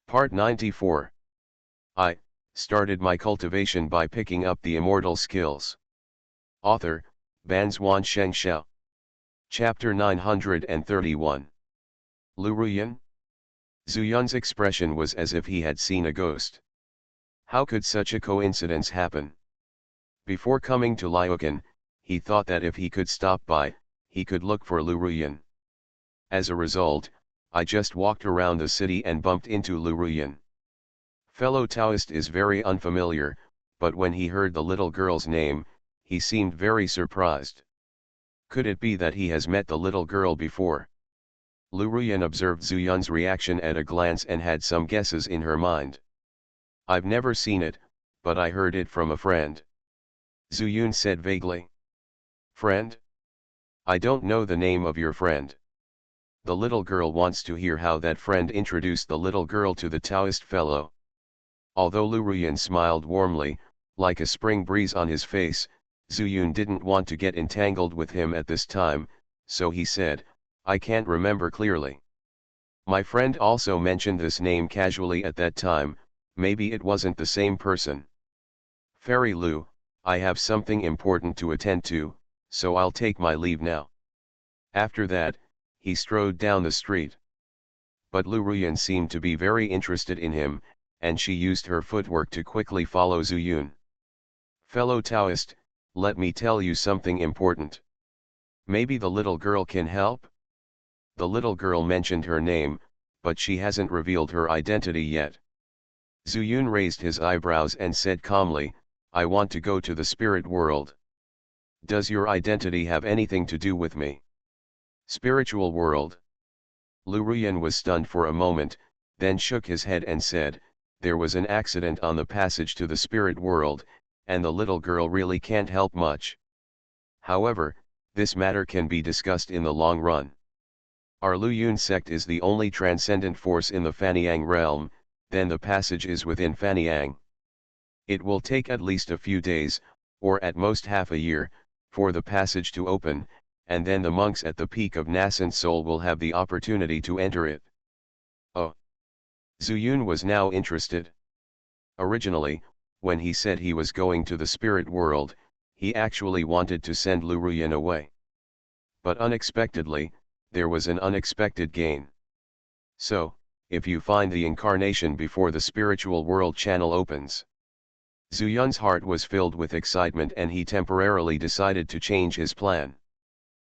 Part 94. I started my cultivation by picking up the immortal skills. Author, Banzuan Xianxia. Chapter 931. Lu Ruyan? Zuyun's expression was as if he had seen a ghost. How could such a coincidence happen? Before coming to Liukan, he thought that if he could stop by, he could look for Lu Ruyan. As a result, I just walked around the city and bumped into Lu Ruyan. Fellow Taoist is very unfamiliar, but when he heard the little girl's name, he seemed very surprised. Could it be that he has met the little girl before? Lu Ruyan observed Zuyun's reaction at a glance and had some guesses in her mind. I've never seen it, but I heard it from a friend. Zuyun said vaguely. Friend? I don't know the name of your friend. The little girl wants to hear how that friend introduced the little girl to the Taoist fellow. Although Lu Ruyan smiled warmly, like a spring breeze on his face, Zuyun didn't want to get entangled with him at this time, so he said, I can't remember clearly. My friend also mentioned this name casually at that time, maybe it wasn't the same person. Fairy Lu, I have something important to attend to, so I'll take my leave now. After that, he strode down the street. But Lu Ruyan seemed to be very interested in him, and she used her footwork to quickly follow Zuyun. Fellow Taoist, let me tell you something important. Maybe the little girl can help? The little girl mentioned her name, but she hasn't revealed her identity yet. Zuyun raised his eyebrows and said calmly, I want to go to the spirit world. Does your identity have anything to do with me? Spiritual world. Lu Ruyan was stunned for a moment, then shook his head and said, there was an accident on the passage to the spirit world, and the little girl really can't help much. However, this matter can be discussed in the long run. Our Lu Yun sect is the only transcendent force in the Fanyang realm, then the passage is within Fanyang. It will take at least a few days, or at most half a year, for the passage to open, and then the monks at the peak of nascent soul will have the opportunity to enter it. Oh! Zuyun was now interested. Originally, when he said he was going to the spirit world, he actually wanted to send Lu Ruyan away. But unexpectedly, there was an unexpected gain. So, if you find the incarnation before the spiritual world channel opens. Zuyun's heart was filled with excitement and he temporarily decided to change his plan.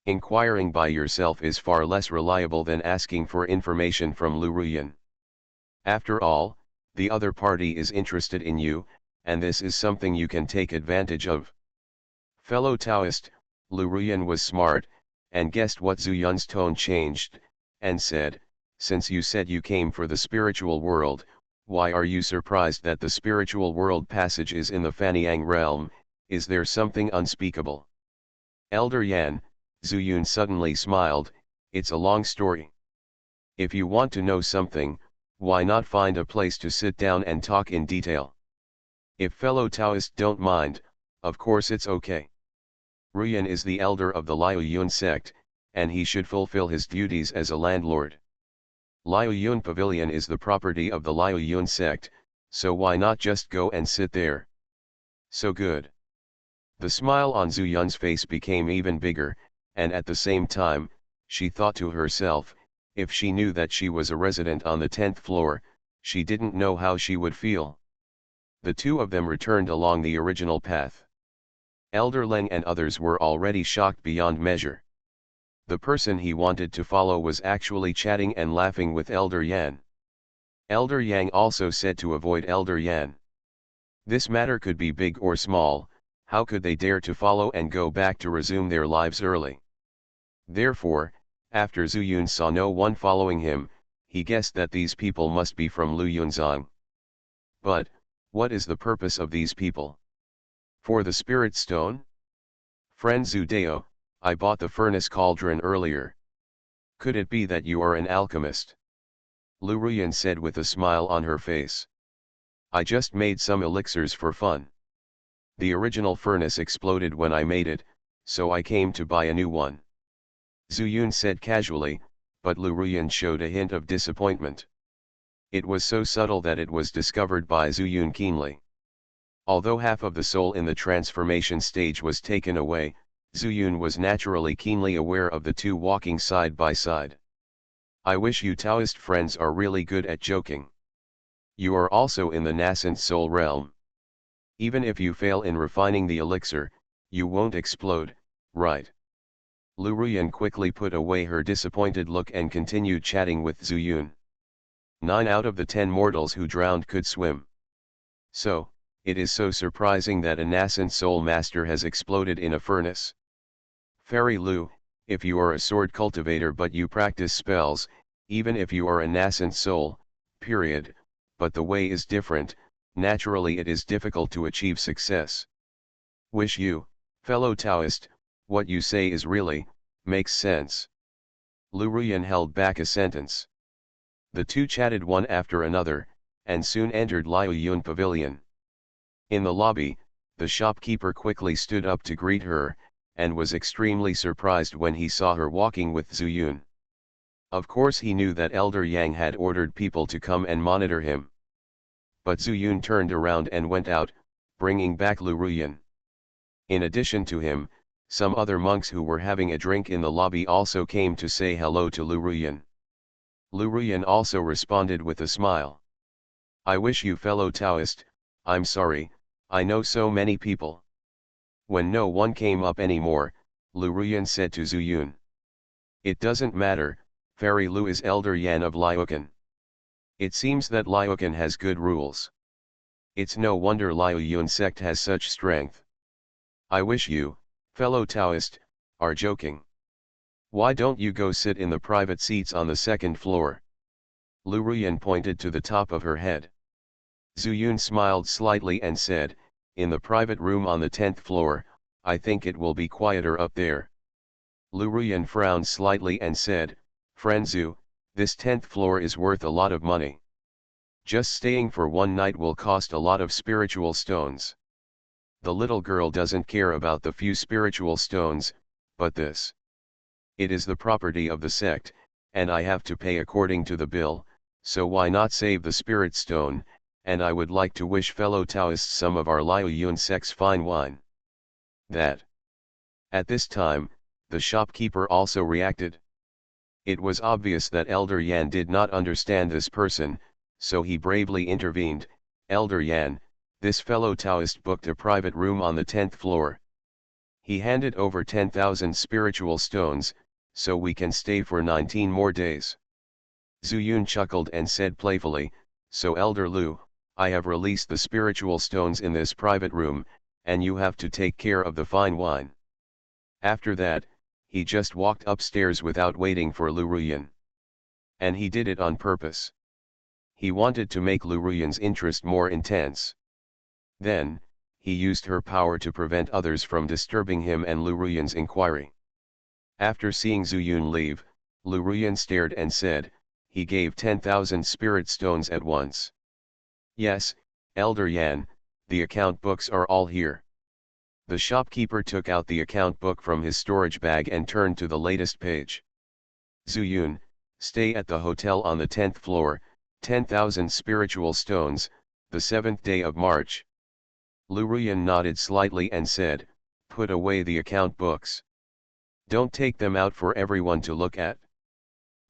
Inquiring by yourself is far less reliable than asking for information from Lu Ruyan. After all, the other party is interested in you, and this is something you can take advantage of. Fellow Taoist, Lu Ruyan was smart, and guessed what Zuyun's tone changed, and said, since you said you came for the spiritual world, why are you surprised that the spiritual world passage is in the Fanyang realm? Is there something unspeakable? Elder Yan, Zuyun suddenly smiled, it's a long story. If you want to know something, why not find a place to sit down and talk in detail? If fellow Taoists don't mind, of course it's okay. Ruyan is the elder of the Liu Yun sect, and he should fulfill his duties as a landlord. Liu Yun Pavilion is the property of the Liu Yun sect, so why not just go and sit there? So good. The smile on Zuyun's face became even bigger, and at the same time, she thought to herself, if she knew that she was a resident on the 10th floor, she didn't know how she would feel. The two of them returned along the original path. Elder Leng and others were already shocked beyond measure. The person he wanted to follow was actually chatting and laughing with Elder Yan. Elder Yang also said to avoid Elder Yan. This matter could be big or small, how could they dare to follow and go back to resume their lives early? Therefore, after Zuyun saw no one following him, he guessed that these people must be from Lu Yunzang. But, what is the purpose of these people? For the spirit stone? Friend Zudeo, I bought the furnace cauldron earlier. Could it be that you are an alchemist? Lu Ruyan said with a smile on her face. I just made some elixirs for fun. The original furnace exploded when I made it, so I came to buy a new one. Zuyun said casually, but Lu Ruyan showed a hint of disappointment. It was so subtle that it was discovered by Zuyun keenly. Although half of the soul in the transformation stage was taken away, Zuyun was naturally keenly aware of the two walking side by side. I wish you Taoist friends are really good at joking. You are also in the nascent soul realm. Even if you fail in refining the elixir, you won't explode, right? Lu Ruyan quickly put away her disappointed look and continued chatting with Zuyun. 9 out of the 10 mortals who drowned could swim. So, it is so surprising that a nascent soul master has exploded in a furnace. Fairy Lu, if you are a sword cultivator but you practice spells, even if you are a nascent soul, period, but the way is different, naturally it is difficult to achieve success. Wish you, fellow Taoist, what you say is really, makes sense. Lu Ruyan held back a sentence. The two chatted one after another, and soon entered Liu Yun Pavilion. In the lobby, the shopkeeper quickly stood up to greet her, and was extremely surprised when he saw her walking with Zuyun. Of course he knew that Elder Yang had ordered people to come and monitor him. But Zuyun turned around and went out, bringing back Lu Ruyan. In addition to him, some other monks who were having a drink in the lobby also came to say hello to Lu Ruyan. Lu Ruyan also responded with a smile. I wish you fellow Taoist, I'm sorry, I know so many people. When no one came up anymore, Lu Ruyan said to Zuyun. It doesn't matter, Fairy Lu is Elder Yan of Liukan. It seems that Liukan has good rules. It's no wonder Liu Yun sect has such strength. I wish you, fellow Taoist, are joking. Why don't you go sit in the private seats on the second floor? Lu Ruyan pointed to the top of her head. Zuyun smiled slightly and said, in the private room on the 10th floor, I think it will be quieter up there. Lu Ruyan frowned slightly and said, Friend Zhu, this 10th floor is worth a lot of money. Just staying for one night will cost a lot of spiritual stones. The little girl doesn't care about the few spiritual stones, but this. It is the property of the sect, and I have to pay according to the bill, so why not save the spirit stone, and I would like to wish fellow Taoists some of our Liu Yun sect's fine wine. That. At this time, the shopkeeper also reacted. It was obvious that Elder Yan did not understand this person, so he bravely intervened, Elder Yan, this fellow Taoist booked a private room on the 10th floor. He handed over 10,000 spiritual stones, so we can stay for 19 more days. Zuyun chuckled and said playfully, so Elder Lu, I have released the spiritual stones in this private room, and you have to take care of the fine wine. After that, he just walked upstairs without waiting for Lu Ruyan. And he did it on purpose. He wanted to make Lu Ruyan's interest more intense. Then, he used her power to prevent others from disturbing him and Lu Ruyan's inquiry. After seeing Zuyun leave, Lu Ruyan stared and said, he gave 10,000 spirit stones at once. Yes, Elder Yan, the account books are all here. The shopkeeper took out the account book from his storage bag and turned to the latest page. Zuyun, stay at the hotel on the 10th floor, 10,000 spiritual stones, the 7th day of March. Lu Ruyan nodded slightly and said, put away the account books. Don't take them out for everyone to look at.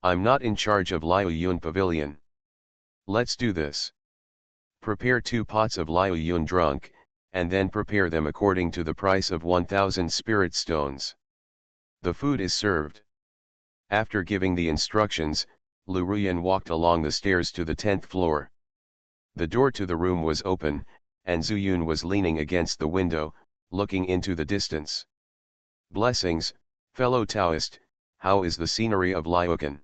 I'm not in charge of Liu Yun Pavilion. Let's do this. Prepare 2 pots of Liu Yun drunk, and then prepare them according to the price of 1,000 spirit stones. The food is served. After giving the instructions, Lu Ruyan walked along the stairs to the 10th floor. The door to the room was open, and Zuyun was leaning against the window, looking into the distance. Blessings, fellow Taoist, how is the scenery of Liukan?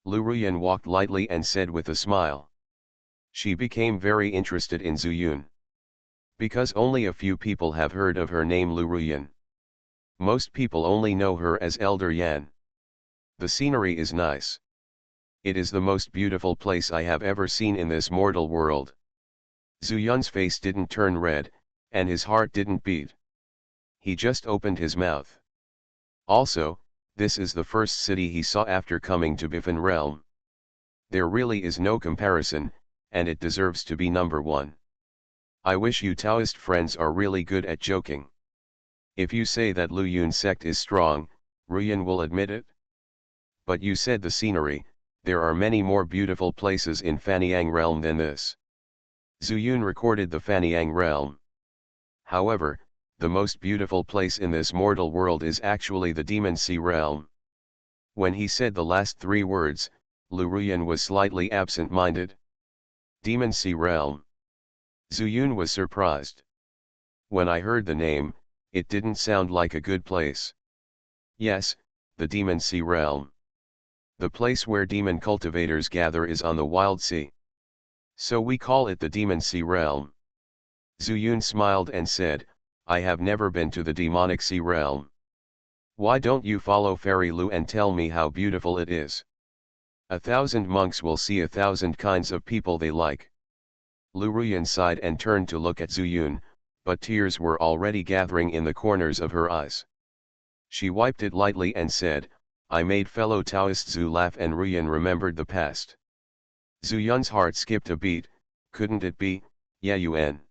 Lu Ruyan walked lightly and said with a smile. She became very interested in Zuyun. Because only a few people have heard of her name Lu Ruyan. Most people only know her as Elder Yan. The scenery is nice. It is the most beautiful place I have ever seen in this mortal world. Zuyun's face didn't turn red, and his heart didn't beat. He just opened his mouth. Also, this is the first city he saw after coming to Bifan realm. There really is no comparison, and it deserves to be number one. I wish you Taoist friends are really good at joking. If you say that Lu Yun sect is strong, Ruyan will admit it. But you said the scenery, there are many more beautiful places in Fanyang realm than this. Zhu Yun recorded the Fanyang realm. However, the most beautiful place in this mortal world is actually the Demon Sea realm. When he said the last three words, Lu Ruyan was slightly absent-minded. Demon Sea realm. Zhu Yun was surprised. When I heard the name, it didn't sound like a good place. Yes, the Demon Sea realm. The place where demon cultivators gather is on the Wild Sea. So we call it the Demon Sea realm. Zhu Yun smiled and said, I have never been to the demonic sea realm. Why don't you follow Fairy Lu and tell me how beautiful it is? 1,000 monks will see 1,000 kinds of people they like. Lu Ruyan sighed and turned to look at Zhu Yun, but tears were already gathering in the corners of her eyes. She wiped it lightly and said, I made fellow Taoist Zhu laugh, and Ruyan remembered the past. Zhu Yun's heart skipped a beat. Couldn't it be, Ye Yuan?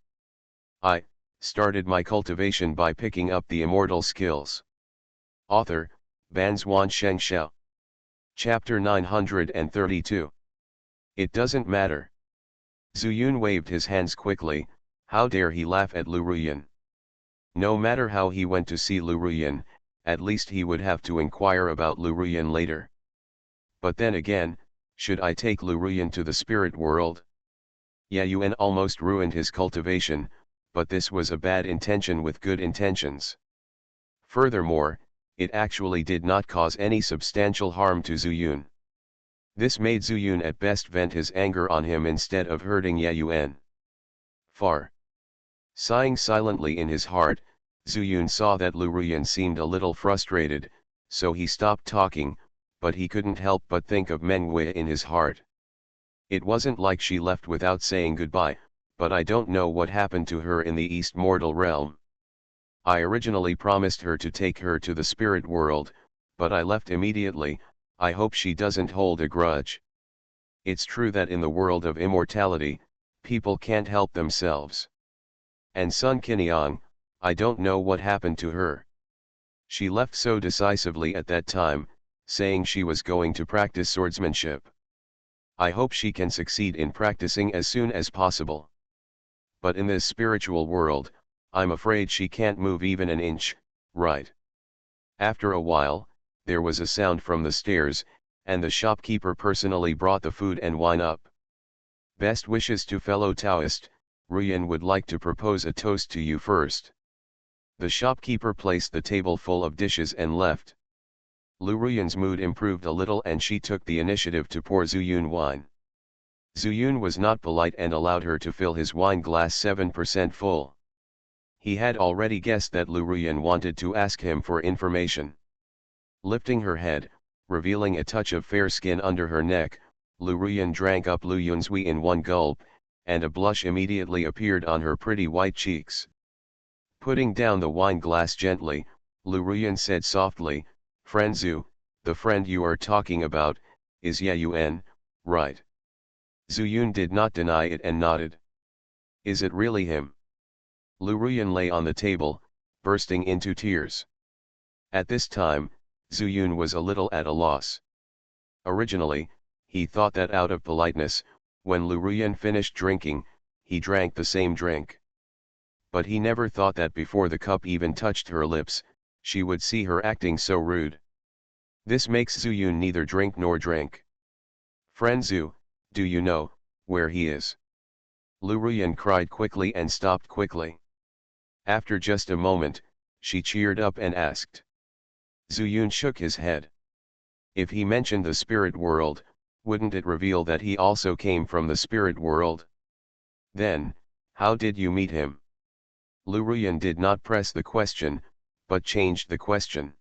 I started my cultivation by picking up the immortal skills. Author, Banzuan Xianxia. Chapter 932. It doesn't matter. Zhu Yun waved his hands quickly. How dare he laugh at Lu Ruyan? No matter how he went to see Lu Ruyan, at least he would have to inquire about Lu Ruyan later. But then again, should I take Lu Ruyan to the spirit world? Ye Yuan almost ruined his cultivation, but this was a bad intention with good intentions. Furthermore, it actually did not cause any substantial harm to Zhu Yun. This made Zhu Yun at best vent his anger on him instead of hurting Ye Yuan. Far. Sighing silently in his heart, Zhu Yun saw that Lu Ruyan seemed a little frustrated, so he stopped talking, but he couldn't help but think of Meng Wei in his heart. It wasn't like she left without saying goodbye, but I don't know what happened to her in the East Mortal realm. I originally promised her to take her to the spirit world, but I left immediately. I hope she doesn't hold a grudge. It's true that in the world of immortality, people can't help themselves. And Sun Qiniang, I don't know what happened to her. She left so decisively at that time, saying she was going to practice swordsmanship. I hope she can succeed in practicing as soon as possible. But in this spiritual world, I'm afraid she can't move even an inch, right? After a while, there was a sound from the stairs, and the shopkeeper personally brought the food and wine up. Best wishes to fellow Taoist, Ruyan would like to propose a toast to you first. The shopkeeper placed the table full of dishes and left. Lu Ruyan's mood improved a little and she took the initiative to pour Zhu Yun wine. Zhu Yun was not polite and allowed her to fill his wine glass 7% full. He had already guessed that Lu Ruyan wanted to ask him for information. Lifting her head, revealing a touch of fair skin under her neck, Lu Ruyan drank up Lu Yun's wine in one gulp, and a blush immediately appeared on her pretty white cheeks. Putting down the wine glass gently, Lu Ruyan said softly, Friend Zhu, the friend you are talking about, is Ye Yuan, right? Zhu Yun did not deny it and nodded. Is it really him? Lu Ruyan lay on the table, bursting into tears. At this time, Zhu Yun was a little at a loss. Originally, he thought that out of politeness, when Lu Ruyan finished drinking, he drank the same drink. But he never thought that before the cup even touched her lips, she would see her acting so rude. This makes Zhu Yun neither drink nor drink. Friend Zhu, do you know where he is? Lu Ruyan cried quickly and stopped quickly. After just a moment, she cheered up and asked. Zhu Yun shook his head. If he mentioned the spirit world, wouldn't it reveal that he also came from the spirit world? Then, how did you meet him? Lu Ruyan did not press the question, but changed the question.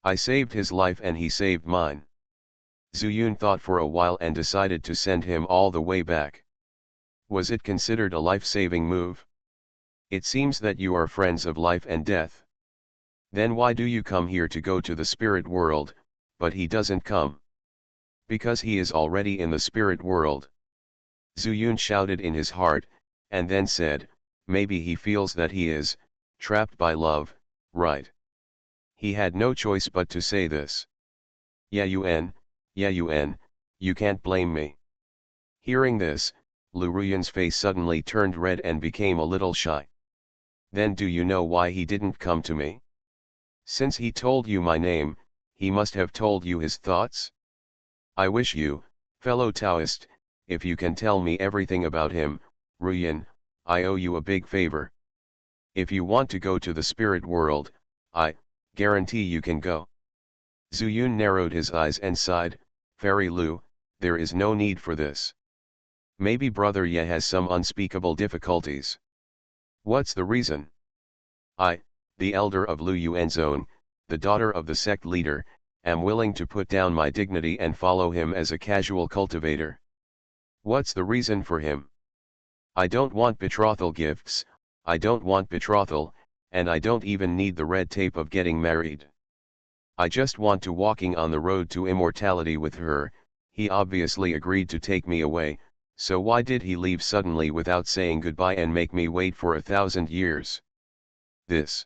I saved his life and he saved mine. Zhu Yun thought for a while and decided to send him all the way back. Was it considered a life-saving move? It seems that you are friends of life and death. Then why do you come here to go to the spirit world, but he doesn't come? Because he is already in the spirit world. Zuyun shouted in his heart, and then said, maybe he feels that he is, trapped by love, right? He had no choice but to say this. Yeah Yuan, you can't blame me. Hearing this, Lu Ruyan's face suddenly turned red and became a little shy. Then do you know why he didn't come to me? Since he told you my name, he must have told you his thoughts? I wish you, fellow Taoist, if you can tell me everything about him, Ruyan, I owe you a big favor. If you want to go to the spirit world, I guarantee you can go. Zuyun narrowed his eyes and sighed, Fairy Lu, there is no need for this. Maybe Brother Ye has some unspeakable difficulties. What's the reason? I, the elder of Lu Yuanzone, the daughter of the sect leader, am willing to put down my dignity and follow him as a casual cultivator. What's the reason for him? I don't want betrothal gifts, I don't want betrothal, and I don't even need the red tape of getting married. I just want to walking on the road to immortality with her. He obviously agreed to take me away, so why did he leave suddenly without saying goodbye and make me wait for 1,000 years? This.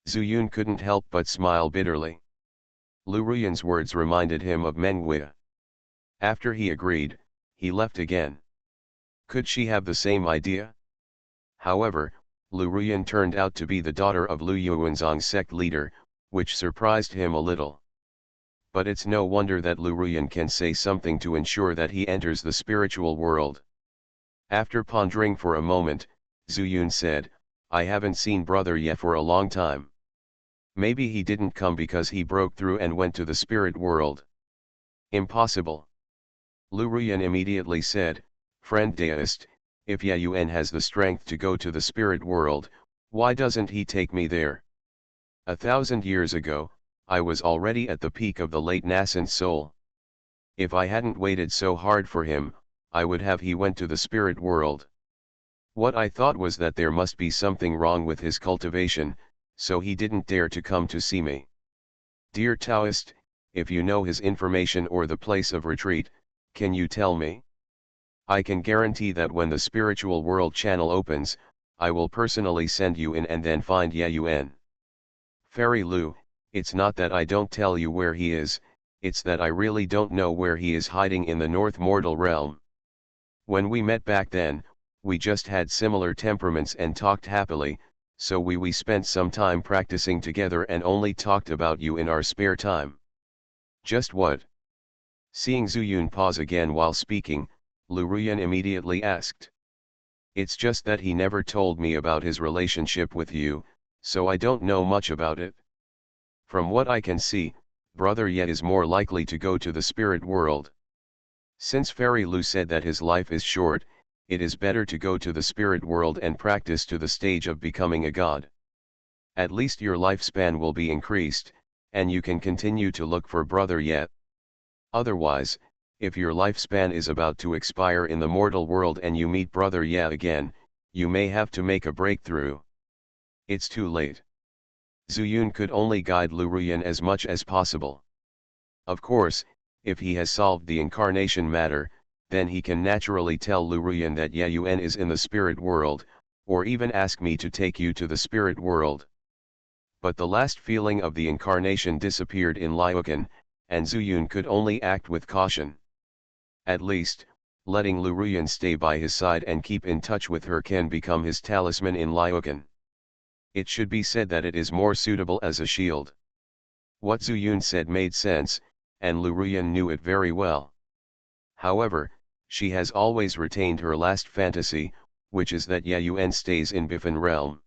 Zuyun couldn't help but smile bitterly. Lu Ruyan's words reminded him of Mengwei. After he agreed, he left again. Could she have the same idea? However, Lu Ruyan turned out to be the daughter of Lu Yuanzong's sect leader, which surprised him a little. But it's no wonder that Lu Ruyan can say something to ensure that he enters the spiritual world. After pondering for a moment, Zuyun said, I haven't seen Brother Ye for a long time. Maybe he didn't come because he broke through and went to the spirit world. Impossible. Lu Ruyan immediately said, Friend Deist, if Ye Yuan has the strength to go to the spirit world, why doesn't he take me there? 1,000 years ago, I was already at the peak of the late nascent soul. If I hadn't waited so hard for him, I would have he went to the spirit world. What I thought was that there must be something wrong with his cultivation, so he didn't dare to come to see me. Dear Taoist, if you know his information or the place of retreat, can you tell me? I can guarantee that when the spiritual world channel opens, I will personally send you in and then find Ye Yuan. Fairy Lu, it's not that I don't tell you where he is, it's that I really don't know where he is hiding in the North Mortal realm. When we met back then, we just had similar temperaments and talked happily, so we spent some time practicing together and only talked about you in our spare time. Just what? Seeing Zuyun pause again while speaking, Lu Ruyan immediately asked. It's just that he never told me about his relationship with you, so I don't know much about it. From what I can see, Brother Ye is more likely to go to the spirit world. Since Fairy Lu said that his life is short, it is better to go to the spirit world and practice to the stage of becoming a god. At least your lifespan will be increased, and you can continue to look for Brother Ye. Otherwise, if your lifespan is about to expire in the mortal world and you meet Brother Ye again, you may have to make a breakthrough. It's too late. Zuyun could only guide Lu Ruyan as much as possible. Of course, if he has solved the incarnation matter, then he can naturally tell Lu Ruyan that Ye Yuan is in the spirit world, or even ask me to take you to the spirit world. But the last feeling of the incarnation disappeared in Liukan, and Zuyun could only act with caution. At least, letting Lu Ruyan stay by his side and keep in touch with her can become his talisman in Liukan. It should be said that it is more suitable as a shield. What Zuyun said made sense, and Lu Ruyan knew it very well. However, she has always retained her last fantasy, which is that Ye Yuan stays in Bifan realm.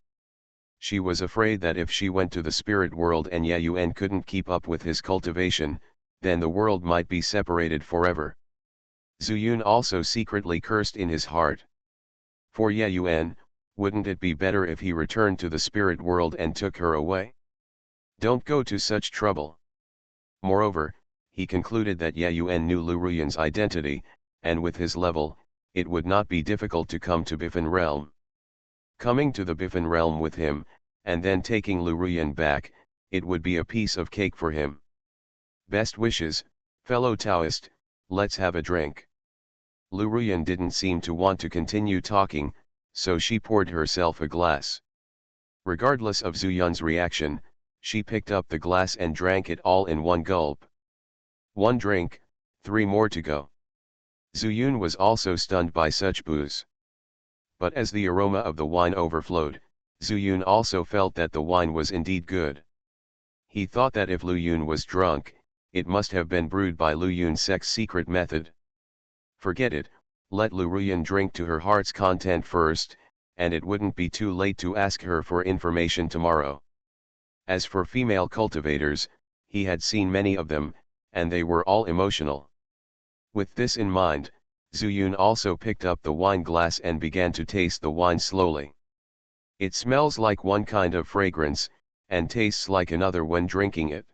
She was afraid that if she went to the spirit world and Ye Yuan couldn't keep up with his cultivation, then the world might be separated forever. Zuyun also secretly cursed in his heart. For Ye Yuan, wouldn't it be better if he returned to the spirit world and took her away? Don't go to such trouble. Moreover, he concluded that Ye Yuan knew Lu Ruyan's identity, and with his level, it would not be difficult to come to Bifan realm. Coming to the Bifan realm with him, and then taking Lu Ruyan back, it would be a piece of cake for him. Best wishes, fellow Taoist, let's have a drink. Lu Ruyan didn't seem to want to continue talking, so she poured herself a glass. Regardless of Zhu Yun's reaction, she picked up the glass and drank it all in one gulp. One drink, 3 more to go. Zhu Yun was also stunned by such booze. But as the aroma of the wine overflowed, Zhu Yun also felt that the wine was indeed good. He thought that if Lu Yun was drunk, it must have been brewed by Lu Yun's secret method. Forget it, let Lu Ruyan drink to her heart's content first, and it wouldn't be too late to ask her for information tomorrow. As for female cultivators, he had seen many of them, and they were all emotional. With this in mind, Zhu Yun also picked up the wine glass and began to taste the wine slowly. It smells like one kind of fragrance, and tastes like another when drinking it.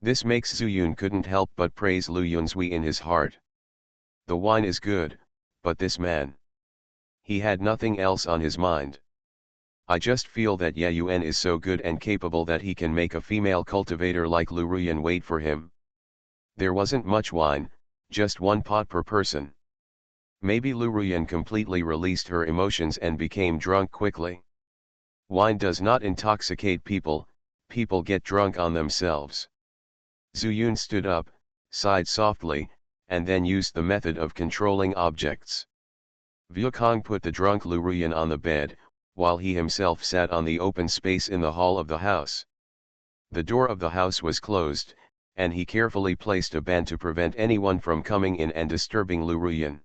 This makes Zhu Yun couldn't help but praise Lu Yunzui in his heart. The wine is good, but this man. He had nothing else on his mind. I just feel that Ye Yuan is so good and capable that he can make a female cultivator like Lu Ruyan wait for him. There wasn't much wine, just 1 pot per person. Maybe Lu Ruyan completely released her emotions and became drunk quickly. Wine does not intoxicate people, people get drunk on themselves. Zhu Yun stood up, sighed softly, and then used the method of controlling objects. Wukong put the drunk Lu Ruyan on the bed, while he himself sat on the open space in the hall of the house. The door of the house was closed, and he carefully placed a ban to prevent anyone from coming in and disturbing Lu Ruyan.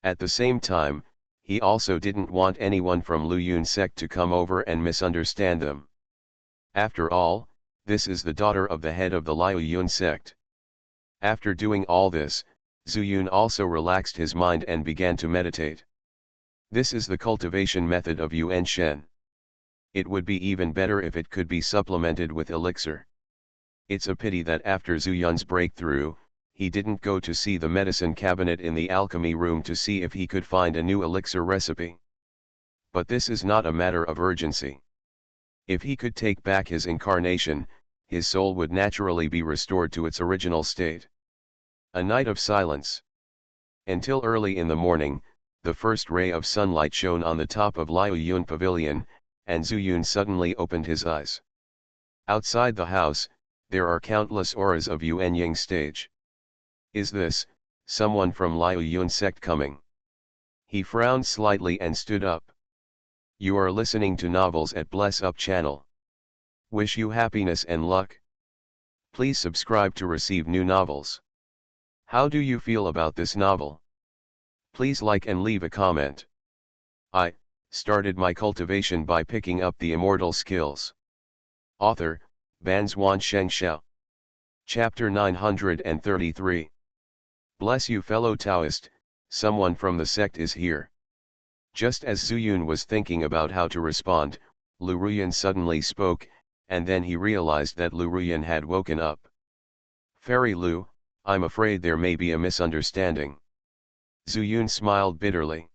At the same time, he also didn't want anyone from Lu Yun's sect to come over and misunderstand them. After all, this is the daughter of the head of the Liu Yun sect. After doing all this, Zhu Yun also relaxed his mind and began to meditate. This is the cultivation method of Yuan Shen. It would be even better if it could be supplemented with elixir. It's a pity that after Zhu Yun's breakthrough, he didn't go to see the medicine cabinet in the alchemy room to see if he could find a new elixir recipe. But this is not a matter of urgency. If he could take back his incarnation, his soul would naturally be restored to its original state. A night of silence. Until early in the morning, the first ray of sunlight shone on the top of Liu Yun Pavilion, and Zhu Yun suddenly opened his eyes. Outside the house, there are countless auras of Yuan Ying stage. Is this, someone from Liu Yun sect coming? He frowned slightly and stood up. You are listening to Novels at Bless Up channel. Wish you happiness and luck. Please subscribe to receive new novels. How do you feel about this novel? Please like and leave a comment. I started my cultivation by picking up the immortal skills. Author, Banzuan Xianxia. Chapter 933. Bless you fellow Taoist, someone from the sect is here. Just as Zhu Yun was thinking about how to respond, Lu Ruyan suddenly spoke, and then he realized that Lu Ruyan had woken up. Fairy Lu, I'm afraid there may be a misunderstanding. Zhu Yun smiled bitterly.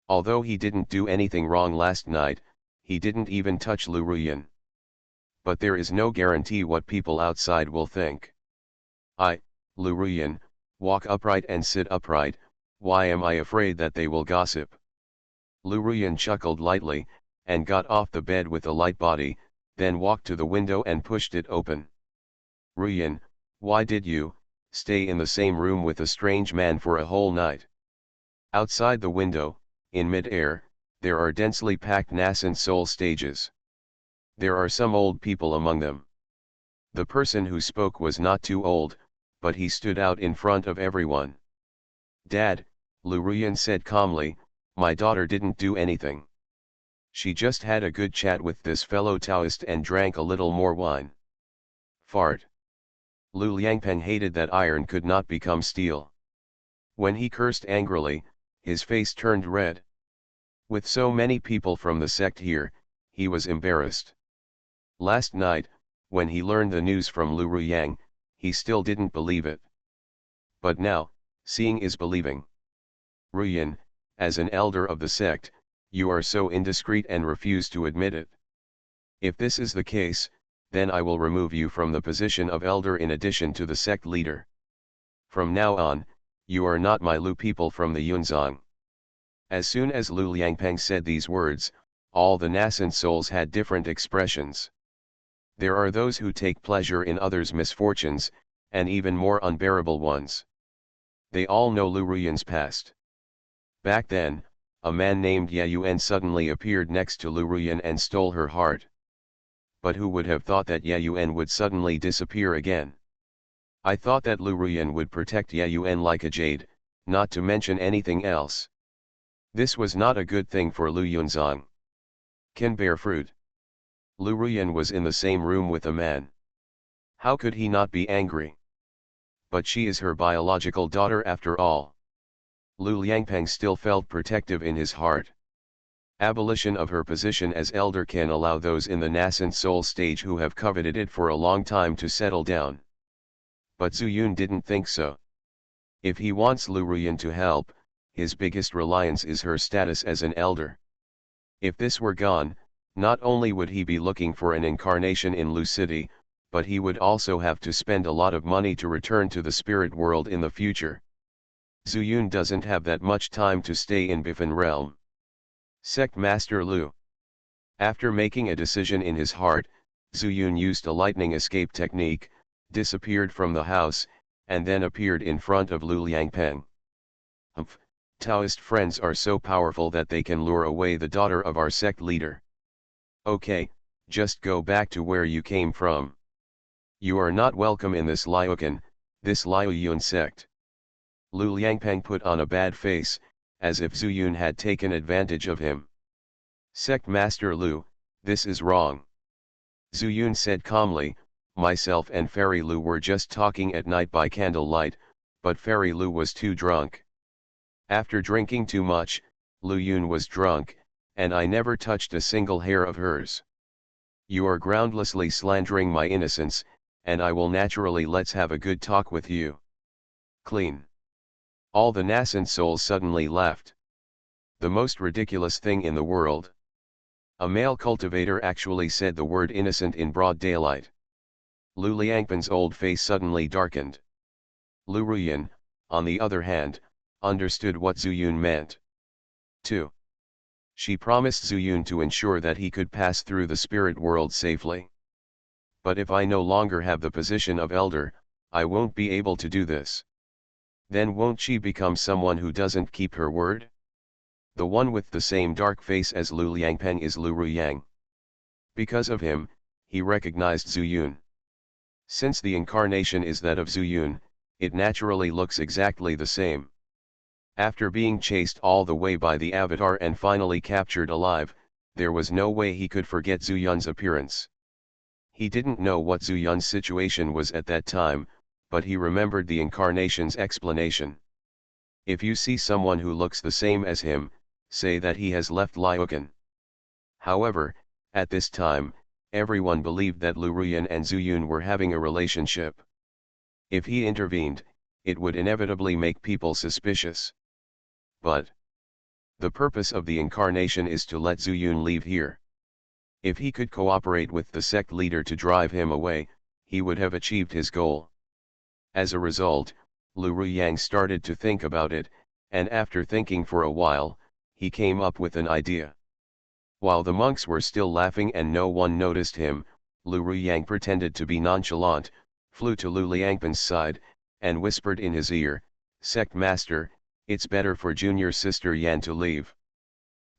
Although he didn't do anything wrong last night, he didn't even touch Lu Ruyan. But there is no guarantee what people outside will think. Lu Ruyan, walk upright and sit upright, why am I afraid that they will gossip? Lu Ruyan chuckled lightly, and got off the bed with a light body, then walked to the window and pushed it open. Ruyan, why did you stay in the same room with a strange man for a whole night? Outside the window, in mid-air, there are densely packed nascent soul stages. There are some old people among them. The person who spoke was not too old, but he stood out in front of everyone. Dad, Lu Ruyan said calmly, my daughter didn't do anything. She just had a good chat with this fellow Taoist and drank a little more wine. Fart. Lu Liangpeng hated that iron could not become steel. When he cursed angrily, his face turned red. With so many people from the sect here, he was embarrassed. Last night, when he learned the news from Lu Ruyang, he still didn't believe it. But now, seeing is believing. Ruyan, as an elder of the sect, you are so indiscreet and refuse to admit it. If this is the case, then I will remove you from the position of elder in addition to the sect leader. From now on, you are not my Lu people from the Yunzang. As soon as Lu Liangpeng said these words, all the nascent souls had different expressions. There are those who take pleasure in others' misfortunes, and even more unbearable ones. They all know Lu Ruyan's past. Back then, a man named Ye Yuan suddenly appeared next to Lu Ruyan and stole her heart. But who would have thought that Ye Yuan would suddenly disappear again? I thought that Lu Ruyan would protect Ye Yuan like a jade, not to mention anything else. This was not a good thing for Lu Yunzang. Can bear fruit. Lu Ruyan was in the same room with a man. How could he not be angry? But she is her biological daughter after all. Lu Liangpeng still felt protective in his heart. Abolition of her position as elder can allow those in the nascent soul stage who have coveted it for a long time to settle down. But Zhu Yun didn't think so. If he wants Lu Ruyan to help, his biggest reliance is her status as an elder. If this were gone, not only would he be looking for an incarnation in Lu City, but he would also have to spend a lot of money to return to the spirit world in the future. Zhu Yun doesn't have that much time to stay in Bifan realm. Sect Master Lu. After making a decision in his heart, Zhu Yun used a lightning escape technique, disappeared from the house, and then appeared in front of Lu Liangpeng. Taoist friends are so powerful that they can lure away the daughter of our sect leader. Okay, just go back to where you came from. You are not welcome in this Liukan, this Liu Yun sect. Lu Liangpeng put on a bad face, as if Zhu Yun had taken advantage of him. Sect Master Lu, this is wrong. Zhu Yun said calmly, myself and Fairy Lu were just talking at night by candlelight, but Fairy Lu was too drunk. After drinking too much, Lu Yun was drunk, and I never touched a single hair of hers. You are groundlessly slandering my innocence, and I will naturally let's have a good talk with you. Clean. All the nascent souls suddenly laughed. The most ridiculous thing in the world. A male cultivator actually said the word innocent in broad daylight. Lu Liangpen's old face suddenly darkened. Lu Ruyan, on the other hand, understood what Zhu Yun meant. 2. She promised Zhu Yun to ensure that he could pass through the spirit world safely. But if I no longer have the position of elder, I won't be able to do this. Then won't she become someone who doesn't keep her word? The one with the same dark face as Lu Liangpeng is Lu Ruyang. Because of him, he recognized Zhu Yun. Since the incarnation is that of Zhu Yun, it naturally looks exactly the same. After being chased all the way by the Avatar and finally captured alive, there was no way he could forget Zhu Yun's appearance. He didn't know what Zhu Yun's situation was at that time, but he remembered the incarnation's explanation. If you see someone who looks the same as him, say that he has left Liukan. However, at this time, everyone believed that Lu Ruyan and Zhu Yun were having a relationship. If he intervened, it would inevitably make people suspicious. But the purpose of the incarnation is to let Zhu Yun leave here. If he could cooperate with the sect leader to drive him away, he would have achieved his goal. As a result, Lu Ruyang started to think about it, and after thinking for a while, he came up with an idea. While the monks were still laughing and no one noticed him, Lu Ruyang pretended to be nonchalant, flew to Lu Liangpen's side, and whispered in his ear, "Sect Master, it's better for junior sister Yan to leave.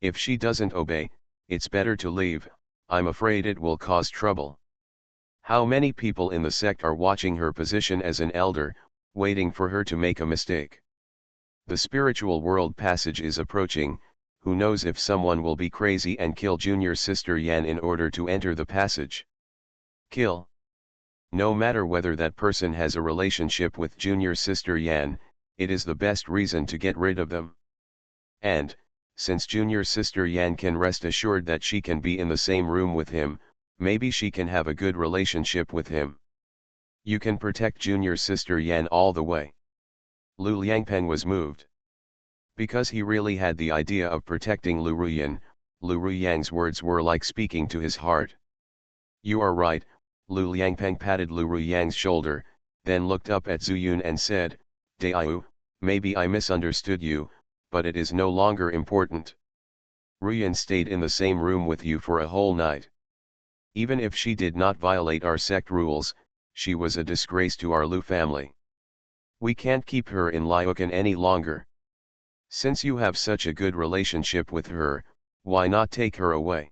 If she doesn't obey, it's better to leave, I'm afraid it will cause trouble." How many people in the sect are watching her position as an elder, waiting for her to make a mistake? The spiritual world passage is approaching, who knows if someone will be crazy and kill junior sister Yan in order to enter the passage. Kill. No matter whether that person has a relationship with junior sister Yan, it is the best reason to get rid of them. And, since junior sister Yan can rest assured that she can be in the same room with him, maybe she can have a good relationship with him. You can protect junior sister Yan all the way. Lu Liangpen was moved. Because he really had the idea of protecting Lu Ruyan, Lu Ruyang's words were like speaking to his heart. You are right, Lu Liangpeng patted Lu Ruyang's shoulder, then looked up at Zhu Yun and said, Daiyu, maybe I misunderstood you, but it is no longer important. Ruyan stayed in the same room with you for a whole night. Even if she did not violate our sect rules, she was a disgrace to our Lu family. We can't keep her in Liukan any longer. Since you have such a good relationship with her, why not take her away?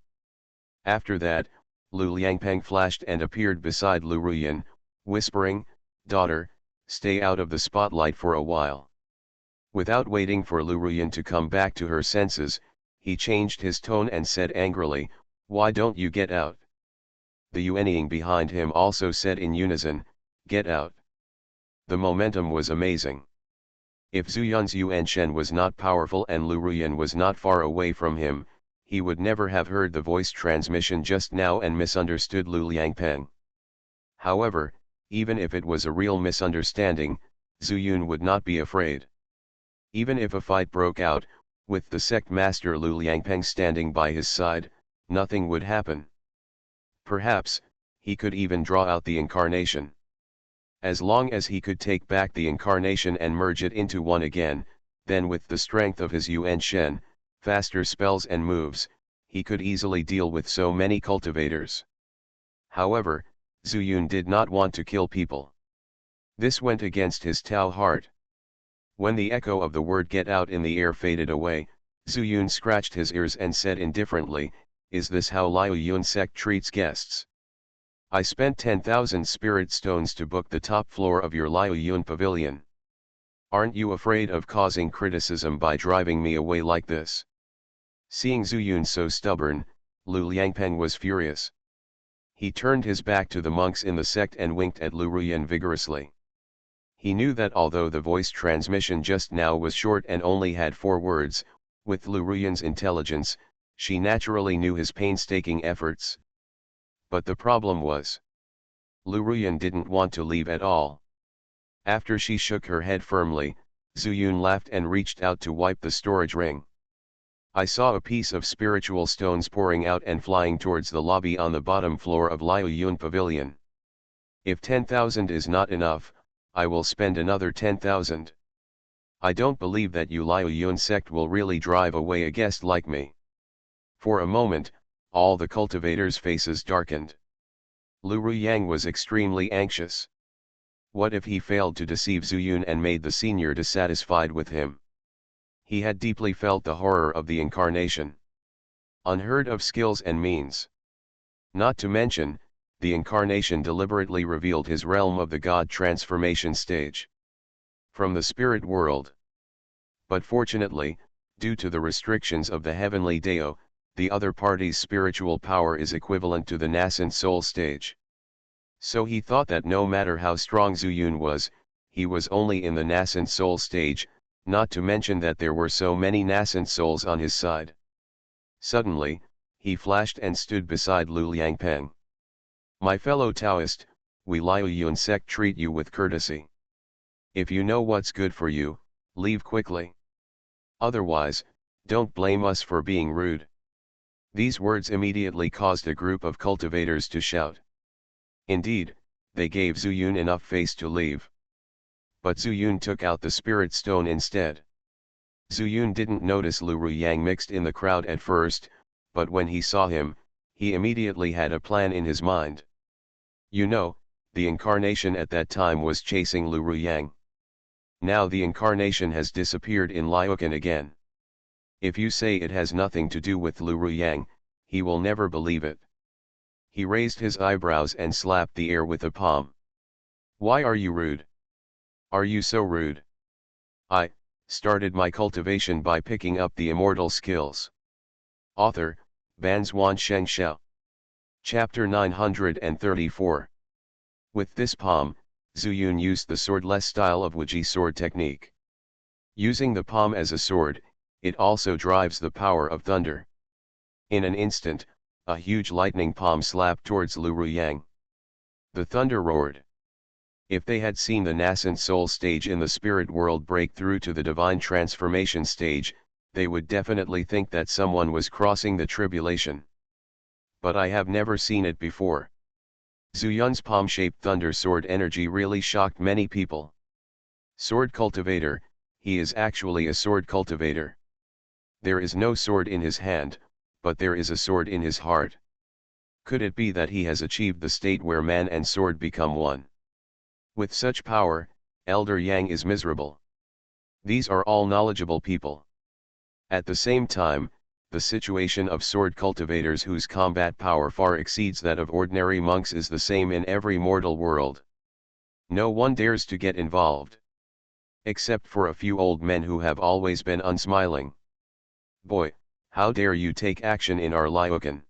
After that, Lu Liangpeng flashed and appeared beside Lu Ruyan, whispering, "Daughter, stay out of the spotlight for a while." Without waiting for Lu Ruyan to come back to her senses, he changed his tone and said angrily, "Why don't you get out?" The Yuanying behind him also said in unison, "Get out." The momentum was amazing. If Zuyun's Yuan Shen was not powerful and Lu Ruyan was not far away from him, he would never have heard the voice transmission just now and misunderstood Lu Liangpeng. However, even if it was a real misunderstanding, Zuyun would not be afraid. Even if a fight broke out, with the sect master Lu Liangpeng standing by his side, nothing would happen. Perhaps, he could even draw out the incarnation. As long as he could take back the incarnation and merge it into one again, then with the strength of his Yuan Shen, faster spells and moves, he could easily deal with so many cultivators. However, Zuyun did not want to kill people. This went against his Tao heart. When the echo of the word "get out" in the air faded away, Zuyun scratched his ears and said indifferently, "Is this how Liu Yun sect treats guests? I spent 10,000 spirit stones to book the top floor of your Liu Yun pavilion. Aren't you afraid of causing criticism by driving me away like this?" Seeing Zuyun so stubborn, Lu Liangpeng was furious. He turned his back to the monks in the sect and winked at Lu Ruyan vigorously. He knew that although the voice transmission just now was short and only had 4 words, with Lu Ruyan's intelligence, she naturally knew his painstaking efforts. But the problem was, Lu Ruyan didn't want to leave at all. After she shook her head firmly, Zuyun laughed and reached out to wipe the storage ring. I saw a piece of spiritual stones pouring out and flying towards the lobby on the bottom floor of Liu Yun Pavilion. If 10,000 is not enough, I will spend another 10,000. I don't believe that you Liu Yun sect will really drive away a guest like me. For a moment, all the cultivators' faces darkened. Lu Ruyang was extremely anxious. What if he failed to deceive Zuyun and made the senior dissatisfied with him? He had deeply felt the horror of the incarnation. Unheard of skills and means. Not to mention, the incarnation deliberately revealed his realm of the god transformation stage. From the spirit world. But fortunately, due to the restrictions of the heavenly Dao, the other party's spiritual power is equivalent to the nascent soul stage. So he thought that no matter how strong Zuyun was, he was only in the nascent soul stage, not to mention that there were so many nascent souls on his side. Suddenly, he flashed and stood beside Lu Liangpeng. "My fellow Taoist, we Liu Yun sect treat you with courtesy. If you know what's good for you, leave quickly. Otherwise, don't blame us for being rude." These words immediately caused a group of cultivators to shout. Indeed, they gave Zuyun enough face to leave. But Zuyun took out the spirit stone instead. Zuyun didn't notice Lu Ruyang mixed in the crowd at first, but when he saw him, he immediately had a plan in his mind. You know, the incarnation at that time was chasing Lu Ruyang. Now the incarnation has disappeared in Liukan again. If you say it has nothing to do with Lu Ruyang, he will never believe it. He raised his eyebrows and slapped the air with a palm. "Why are you rude? Are you so rude? I started my cultivation by picking up the immortal skills." Author, Banzuan Xianxia. Chapter 934. With this palm, Zuyun used the swordless style of Wuji sword technique. Using the palm as a sword, it also drives the power of thunder. In an instant, a huge lightning palm slapped towards Lu Ruyang. The thunder roared. If they had seen the nascent soul stage in the spirit world break through to the divine transformation stage, they would definitely think that someone was crossing the tribulation. But I have never seen it before. Zuyun's palm-shaped thunder sword energy really shocked many people. Sword cultivator, he is actually a sword cultivator. There is no sword in his hand, but there is a sword in his heart. Could it be that he has achieved the state where man and sword become one? With such power, Elder Yang is miserable. These are all knowledgeable people. At the same time, the situation of sword cultivators whose combat power far exceeds that of ordinary monks is the same in every mortal world. No one dares to get involved. Except for a few old men who have always been unsmiling. Boy, how dare you take action in our Liukan?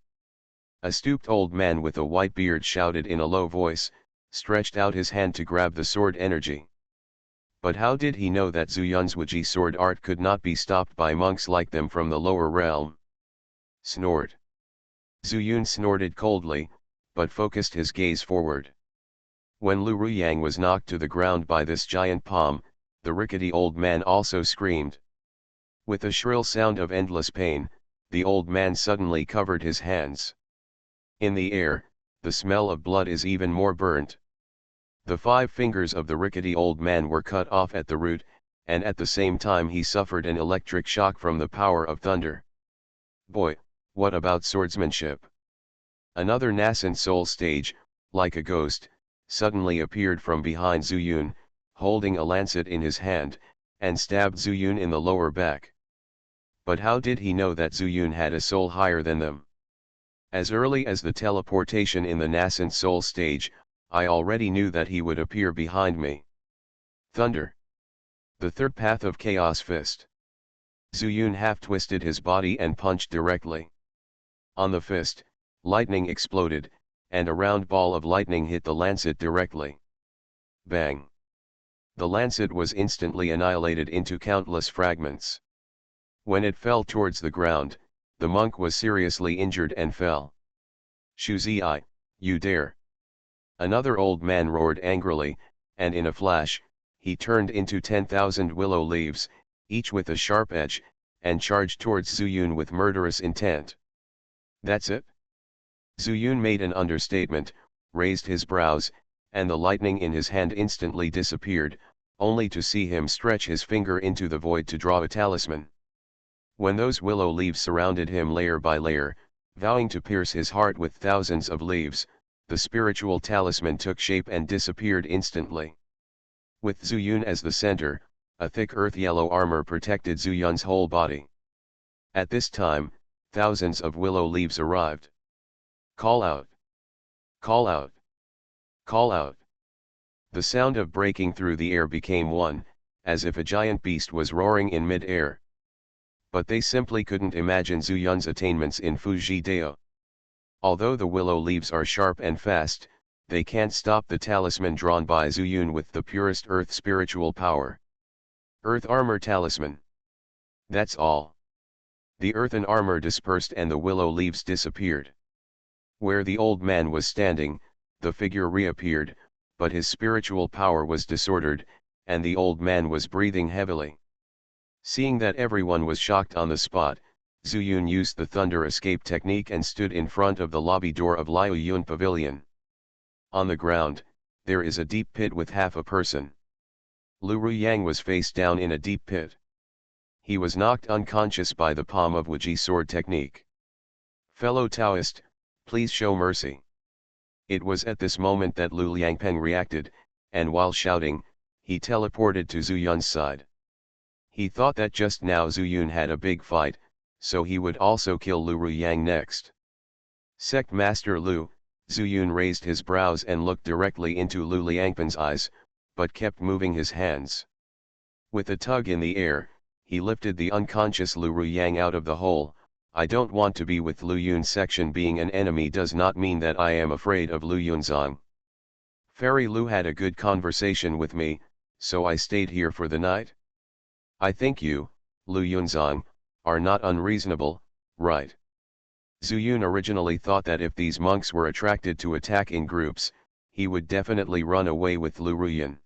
A stooped old man with a white beard shouted in a low voice, stretched out his hand to grab the sword energy. But how did he know that Zuyun's Wuji sword art could not be stopped by monks like them from the lower realm? Snort. Zuyun snorted coldly, but focused his gaze forward. When Lu Ruyang was knocked to the ground by this giant palm, the rickety old man also screamed. With a shrill sound of endless pain, the old man suddenly covered his hands. In the air, the smell of blood is even more burnt. The 5 fingers of the rickety old man were cut off at the root, and at the same time he suffered an electric shock from the power of thunder. Boy, what about swordsmanship? Another nascent soul stage, like a ghost, suddenly appeared from behind Zuyun, holding a lancet in his hand, and stabbed Zuyun in the lower back. But how did he know that Zuyun had a soul higher than them? As early as the teleportation in the nascent soul stage, I already knew that he would appear behind me. Thunder. The third path of Chaos Fist. Zuyun half-twisted his body and punched directly. On the fist, lightning exploded, and a round ball of lightning hit the lancet directly. Bang. The lancet was instantly annihilated into countless fragments. When it fell towards the ground, the monk was seriously injured and fell. Shuzi, you dare! Another old man roared angrily, and in a flash, he turned into 10,000 willow leaves, each with a sharp edge, and charged towards Zuyun with murderous intent. That's it? Zuyun made an understatement, raised his brows, and the lightning in his hand instantly disappeared, only to see him stretch his finger into the void to draw a talisman. When those willow leaves surrounded him layer by layer, vowing to pierce his heart with thousands of leaves, the spiritual talisman took shape and disappeared instantly. With Zuyun as the center, a thick earth-yellow armor protected Zuyun's whole body. At this time, thousands of willow leaves arrived. Call out! Call out! Call out! The sound of breaking through the air became one, as if a giant beast was roaring in mid-air. But they simply couldn't imagine Zuyun's attainments in Fuji Dao. Although the willow leaves are sharp and fast, they can't stop the talisman drawn by Zuyun with the purest earth spiritual power. Earth Armor Talisman. That's all. The earthen armor dispersed and the willow leaves disappeared. Where the old man was standing, the figure reappeared, but his spiritual power was disordered, and the old man was breathing heavily. Seeing that everyone was shocked on the spot, Zuyun used the thunder escape technique and stood in front of the lobby door of Liu Yun Pavilion. On the ground, there is a deep pit with half a person. Lu Ruyang was face down in a deep pit. He was knocked unconscious by the palm of Wuji sword technique. Fellow Taoist, please show mercy. It was at this moment that Lu Liangpeng reacted, and while shouting, he teleported to Zuyun's side. He thought that just now Zuyun had a big fight, so he would also kill Lu Ruyang next. Sect Master Lu, Zuyun raised his brows and looked directly into Lu Liangpeng's eyes, but kept moving his hands. With a tug in the air, he lifted the unconscious Lu Ruyang out of the hole. I don't want to be with Lu Yun. Section being an enemy does not mean that I am afraid of Lu Yunzong. Fairy Lu had a good conversation with me, so I stayed here for the night. I think you, Lu Yunzong, are not unreasonable, right? Zuyun originally thought that if these monks were attracted to attack in groups, he would definitely run away with Lu Ruyun.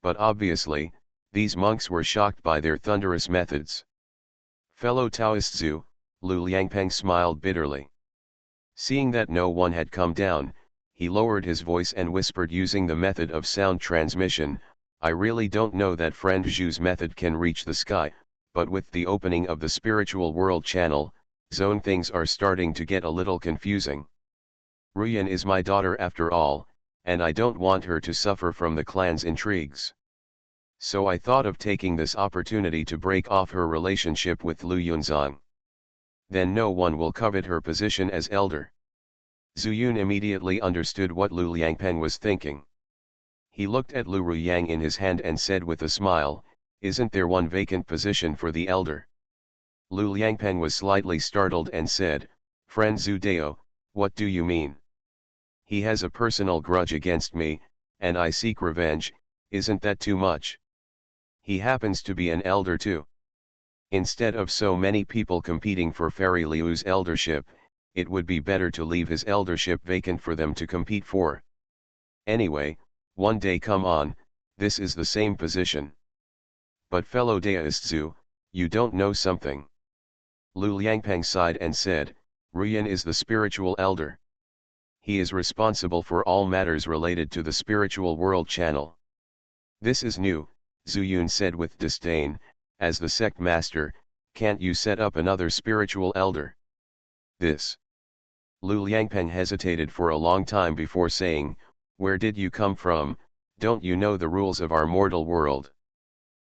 But obviously, these monks were shocked by their thunderous methods. Fellow Taoist Zhu, Lu Liangpeng smiled bitterly. Seeing that no one had come down, he lowered his voice and whispered using the method of sound transmission, I really don't know that friend Zhu's method can reach the sky, but with the opening of the spiritual world channel, zone things are starting to get a little confusing. Ruyan is my daughter after all, and I don't want her to suffer from the clan's intrigues. So I thought of taking this opportunity to break off her relationship with Lu Yunzang. Then no one will covet her position as elder. Zhu Yun immediately understood what Lu Liangpeng was thinking. He looked at Lu Ruyang in his hand and said with a smile, "Isn't there one vacant position for the elder?" Lu Liangpeng was slightly startled and said, "Friend Zhu Dao, what do you mean? He has a personal grudge against me, and I seek revenge, isn't that too much? He happens to be an elder too. Instead of so many people competing for Fairy Liu's eldership, it would be better to leave his eldership vacant for them to compete for. Anyway, one day come on, this is the same position. But fellow Daoist Zhu, you don't know something." Lu Liangpeng sighed and said, "Ruyan is the spiritual elder. He is responsible for all matters related to the spiritual world channel." "This is new," Zhu Yun said with disdain, "as the sect master, can't you set up another spiritual elder?" "This." Lu Liangpeng hesitated for a long time before saying, "Where did you come from? Don't you know the rules of our mortal world?"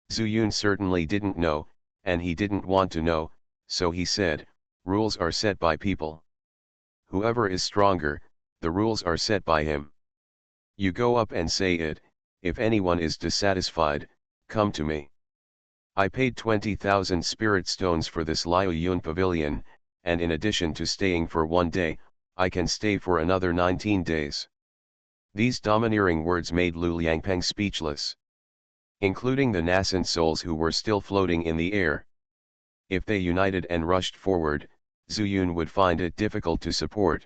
Zhu Yun certainly didn't know, and he didn't want to know, so he said, "Rules are set by people. Whoever is stronger, the rules are set by him. You go up and say it, if anyone is dissatisfied, come to me. I paid 20,000 spirit stones for this Liu Yun pavilion, and in addition to staying for 1 day, I can stay for another 19 days. These domineering words made Lu Liangpeng speechless. Including the nascent souls who were still floating in the air. If they united and rushed forward, Zhu Yun would find it difficult to support.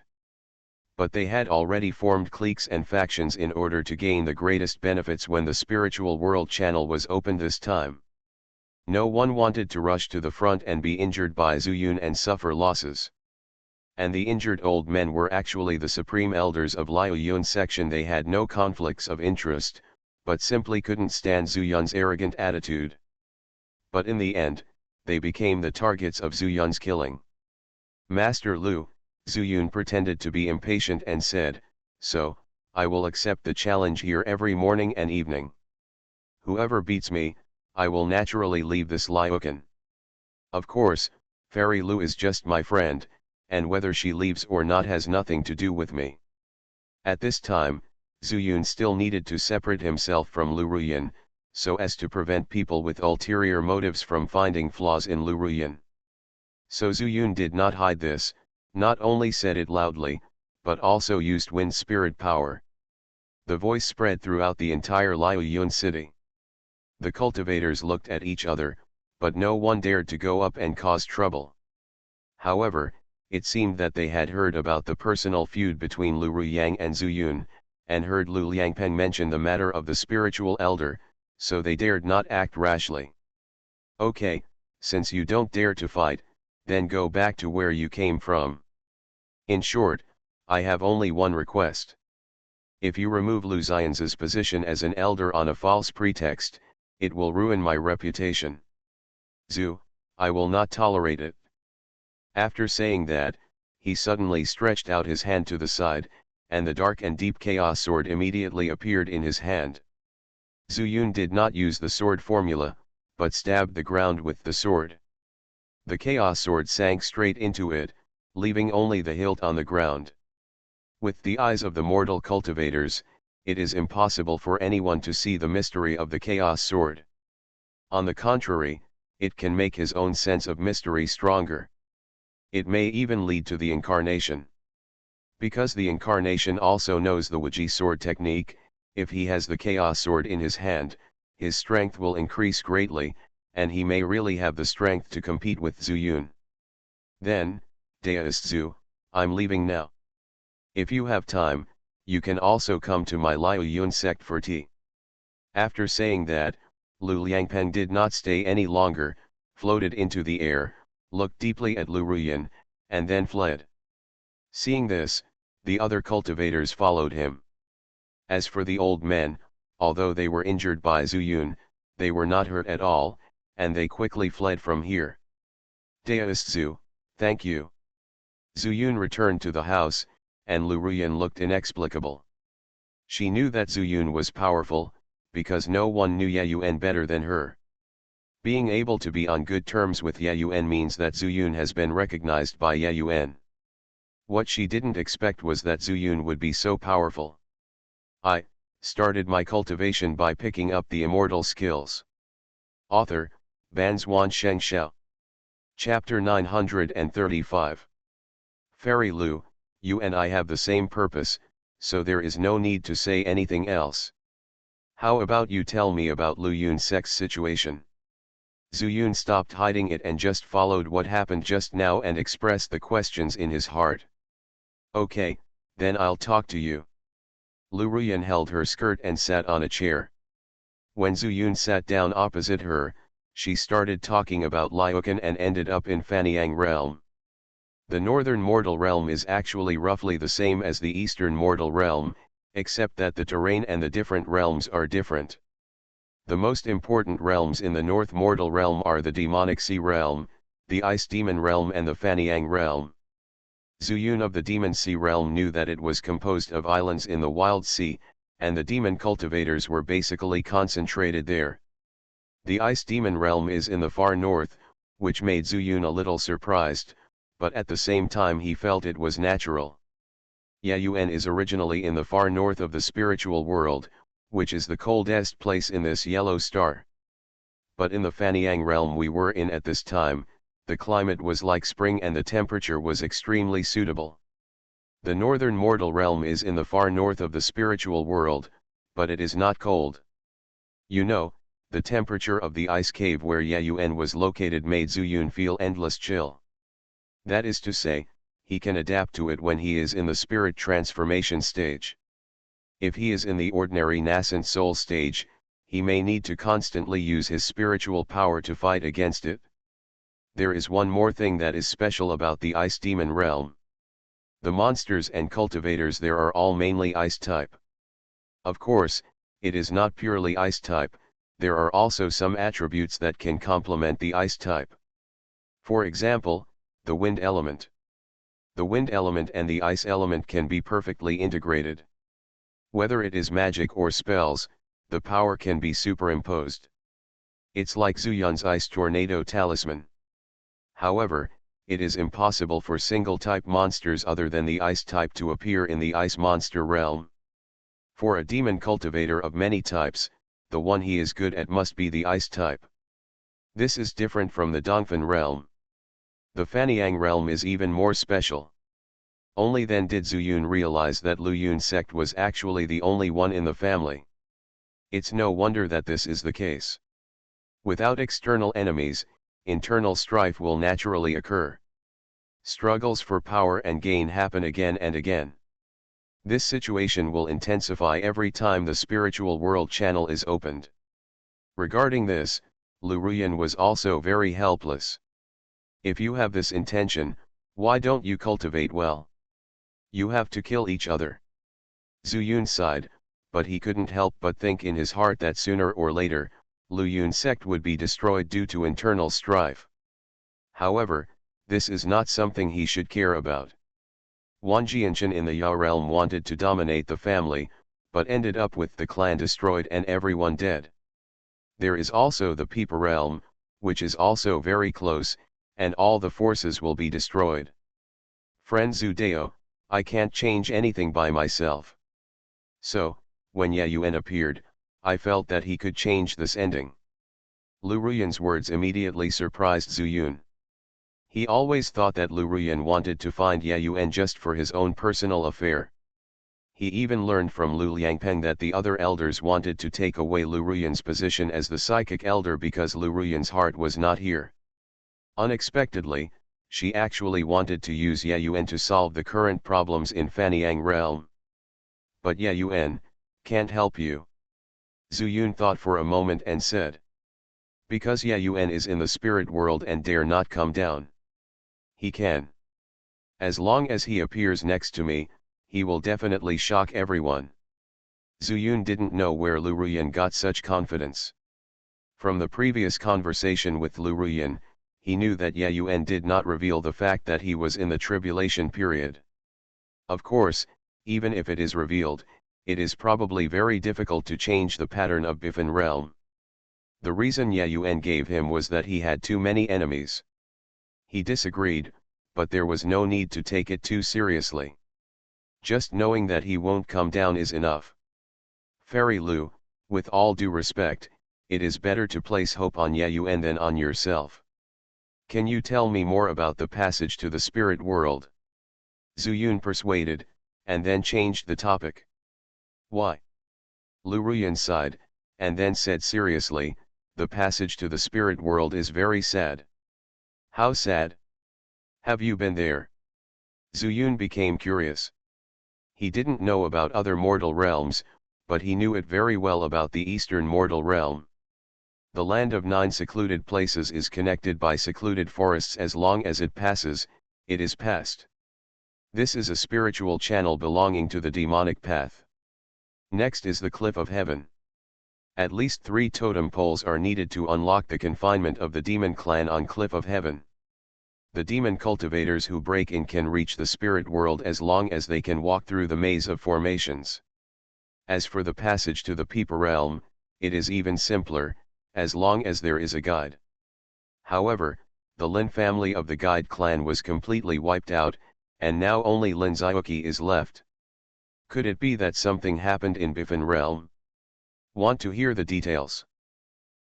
But they had already formed cliques and factions in order to gain the greatest benefits when the spiritual world channel was opened this time. No one wanted to rush to the front and be injured by Zhu Yun and suffer losses. And the injured old men were actually the supreme elders of Liu Yun's section. They had no conflicts of interest, but simply couldn't stand Zhu Yun's arrogant attitude. But in the end, they became the targets of Zhu Yun's killing. "Master Lu," Zhu Yun pretended to be impatient and said, "So, I will accept the challenge here every morning and evening. Whoever beats me, I will naturally leave this Liucan. Of course, Fairy Lu is just my friend, and whether she leaves or not has nothing to do with me." At this time, Zhu Yun still needed to separate himself from Lu Ruyan, so as to prevent people with ulterior motives from finding flaws in Lu Ruyan. So Zhu Yun did not hide this, not only said it loudly, but also used wind spirit power. The voice spread throughout the entire Liu Yun city. The cultivators looked at each other, but no one dared to go up and cause trouble. However, it seemed that they had heard about the personal feud between Lu Ruyang and Zhu Yun, and heard Lu Liangpeng mention the matter of the spiritual elder, so they dared not act rashly. "Okay, since you don't dare to fight, then go back to where you came from. In short, I have only one request. If you remove Lu Xian's position as an elder on a false pretext, it will ruin my reputation. Zhu, I will not tolerate it." After saying that, he suddenly stretched out his hand to the side, and the dark and deep chaos sword immediately appeared in his hand. Zhu Yun did not use the sword formula, but stabbed the ground with the sword. The chaos sword sank straight into it, leaving only the hilt on the ground. With the eyes of the mortal cultivators, it is impossible for anyone to see the mystery of the chaos sword. On the contrary, it can make his own sense of mystery stronger. It may even lead to the incarnation. Because the incarnation also knows the Wuji sword technique, if he has the chaos sword in his hand, his strength will increase greatly, and he may really have the strength to compete with Zhu Yun. Then, Daoist Zhu, I'm leaving now. If you have time, you can also come to my Liu Yun sect for tea. After saying that, Lu Liangpeng did not stay any longer, floated into the air, looked deeply at Lu Ruyan, and then fled. Seeing this, the other cultivators followed him. As for the old men, although they were injured by Zuyun, they were not hurt at all, and they quickly fled from here. Deist Zhu, thank you. Zuyun returned to the house, and Lu Ruyan looked inexplicable. She knew that Zuyun was powerful, because no one knew Yayuan better than her. Being able to be on good terms with Yayuan means that Zuyun has been recognized by Yayuan. What she didn't expect was that Zuyun would be so powerful. I started my cultivation by picking up the immortal skills. Author, Banzuan Xianxia. Chapter 935. Fairy Lu, you and I have the same purpose, so there is no need to say anything else. How about you tell me about Lu Yun's sex situation? Zuyun stopped hiding it and just followed what happened just now and expressed the questions in his heart. Okay, then I'll talk to you. Lu Ruyan held her skirt and sat on a chair. When Zuyun sat down opposite her, she started talking about Liukan and ended up in Fanyang realm. The northern mortal realm is actually roughly the same as the eastern mortal realm, except that the terrain and the different realms are different. The most important realms in the North Mortal Realm are the Demonic Sea Realm, the Ice Demon Realm and the Fanyang Realm. Zuyun of the Demon Sea Realm knew that it was composed of islands in the Wild Sea, and the demon cultivators were basically concentrated there. The Ice Demon Realm is in the far north, which made Zuyun a little surprised, but at the same time he felt it was natural. Yayuan is originally in the far north of the spiritual world, which is the coldest place in this yellow star. But in the Fanyang realm we were in at this time, the climate was like spring and the temperature was extremely suitable. The northern mortal realm is in the far north of the spiritual world, but it is not cold. You know, the temperature of the ice cave where Yayuan was located made Zuyun feel endless chill. That is to say, he can adapt to it when he is in the spirit transformation stage. If he is in the ordinary nascent soul stage, he may need to constantly use his spiritual power to fight against it. There is one more thing that is special about the Ice Demon realm. The monsters and cultivators there are all mainly ice type. Of course, it is not purely ice type, there are also some attributes that can complement the ice type. For example, the wind element. The wind element and the ice element can be perfectly integrated. Whether it is magic or spells, the power can be superimposed. It's like Zuyun's ice tornado talisman. However, it is impossible for single-type monsters other than the ice type to appear in the ice monster realm. For a demon cultivator of many types, the one he is good at must be the ice type. This is different from the Dongfan realm. The Fanyang realm is even more special. Only then did Zuyun realize that Lu Yun's sect was actually the only one in the family. It's no wonder that this is the case. Without external enemies, internal strife will naturally occur. Struggles for power and gain happen again and again. This situation will intensify every time the spiritual world channel is opened. Regarding this, Lu Ruyan was also very helpless. If you have this intention, why don't you cultivate well? You have to kill each other. Zuyun sighed, but he couldn't help but think in his heart that sooner or later, Lu Yun's sect would be destroyed due to internal strife. However, this is not something he should care about. Wang Jianchen in the Ya realm wanted to dominate the family, but ended up with the clan destroyed and everyone dead. There is also the Peepa realm, which is also very close, and all the forces will be destroyed. Friend Zudeo, I can't change anything by myself. So, when Yayuan appeared, I felt that he could change this ending. Lu Ruyan's words immediately surprised Zuyun. He always thought that Lu Ruyan wanted to find Yayuan just for his own personal affair. He even learned from Lu Liangpeng that the other elders wanted to take away Lu Ruyan's position as the psychic elder because Lu Ruyan's heart was not here. Unexpectedly, she actually wanted to use Yayuan to solve the current problems in Fanyang realm. But Yayuan can't help you. Zuyun thought for a moment and said. Because Yayuan is in the spirit world and dare not come down. He can. As long as he appears next to me, he will definitely shock everyone. Zuyun didn't know where Lu Ruyan got such confidence. From the previous conversation with Lu Ruyan, he knew that Ye Yuan did not reveal the fact that he was in the tribulation period. Of course, even if it is revealed, it is probably very difficult to change the pattern of Bifan realm. The reason Ye Yuan gave him was that he had too many enemies. He disagreed, but there was no need to take it too seriously. Just knowing that he won't come down is enough. Fairy Lu, with all due respect, it is better to place hope on Ye Yuan than on yourself. Can you tell me more about the passage to the spirit world? Zuyun persuaded, and then changed the topic. Why? Lu Ruyan sighed, and then said seriously, the passage to the spirit world is very sad. How sad? Have you been there? Zuyun became curious. He didn't know about other mortal realms, but he knew it very well about the eastern mortal realm. The land of 9 secluded places is connected by secluded forests. As long as it passes, it is past. This is a spiritual channel belonging to the demonic path. Next is the Cliff of Heaven. At least 3 totem poles are needed to unlock the confinement of the demon clan on Cliff of Heaven. The demon cultivators who break in can reach the spirit world as long as they can walk through the maze of formations. As for the passage to the Peepa realm, it is even simpler, as long as there is a guide. However, the Lin family of the guide clan was completely wiped out, and now only Lin Xiaoqi is left. Could it be that something happened in Bifan realm? Want to hear the details?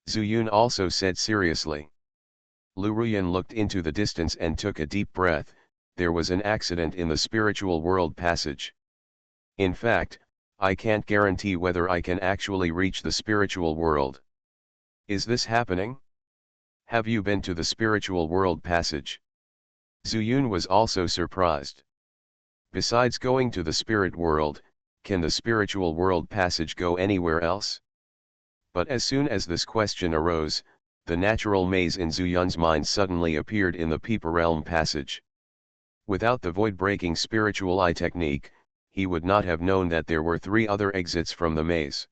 Zuyun also said seriously. Lu Ruyan looked into the distance and took a deep breath. There was an accident in the spiritual world passage. In fact, I can't guarantee whether I can actually reach the spiritual world. Is this happening? Have you been to the spiritual world passage? Zuyun was also surprised. Besides going to the spirit world, can the spiritual world passage go anywhere else? But as soon as this question arose, the natural maze in Zuyun's mind suddenly appeared in the Peepa realm passage. Without the void-breaking spiritual eye technique, he would not have known that there were 3 other exits from the maze.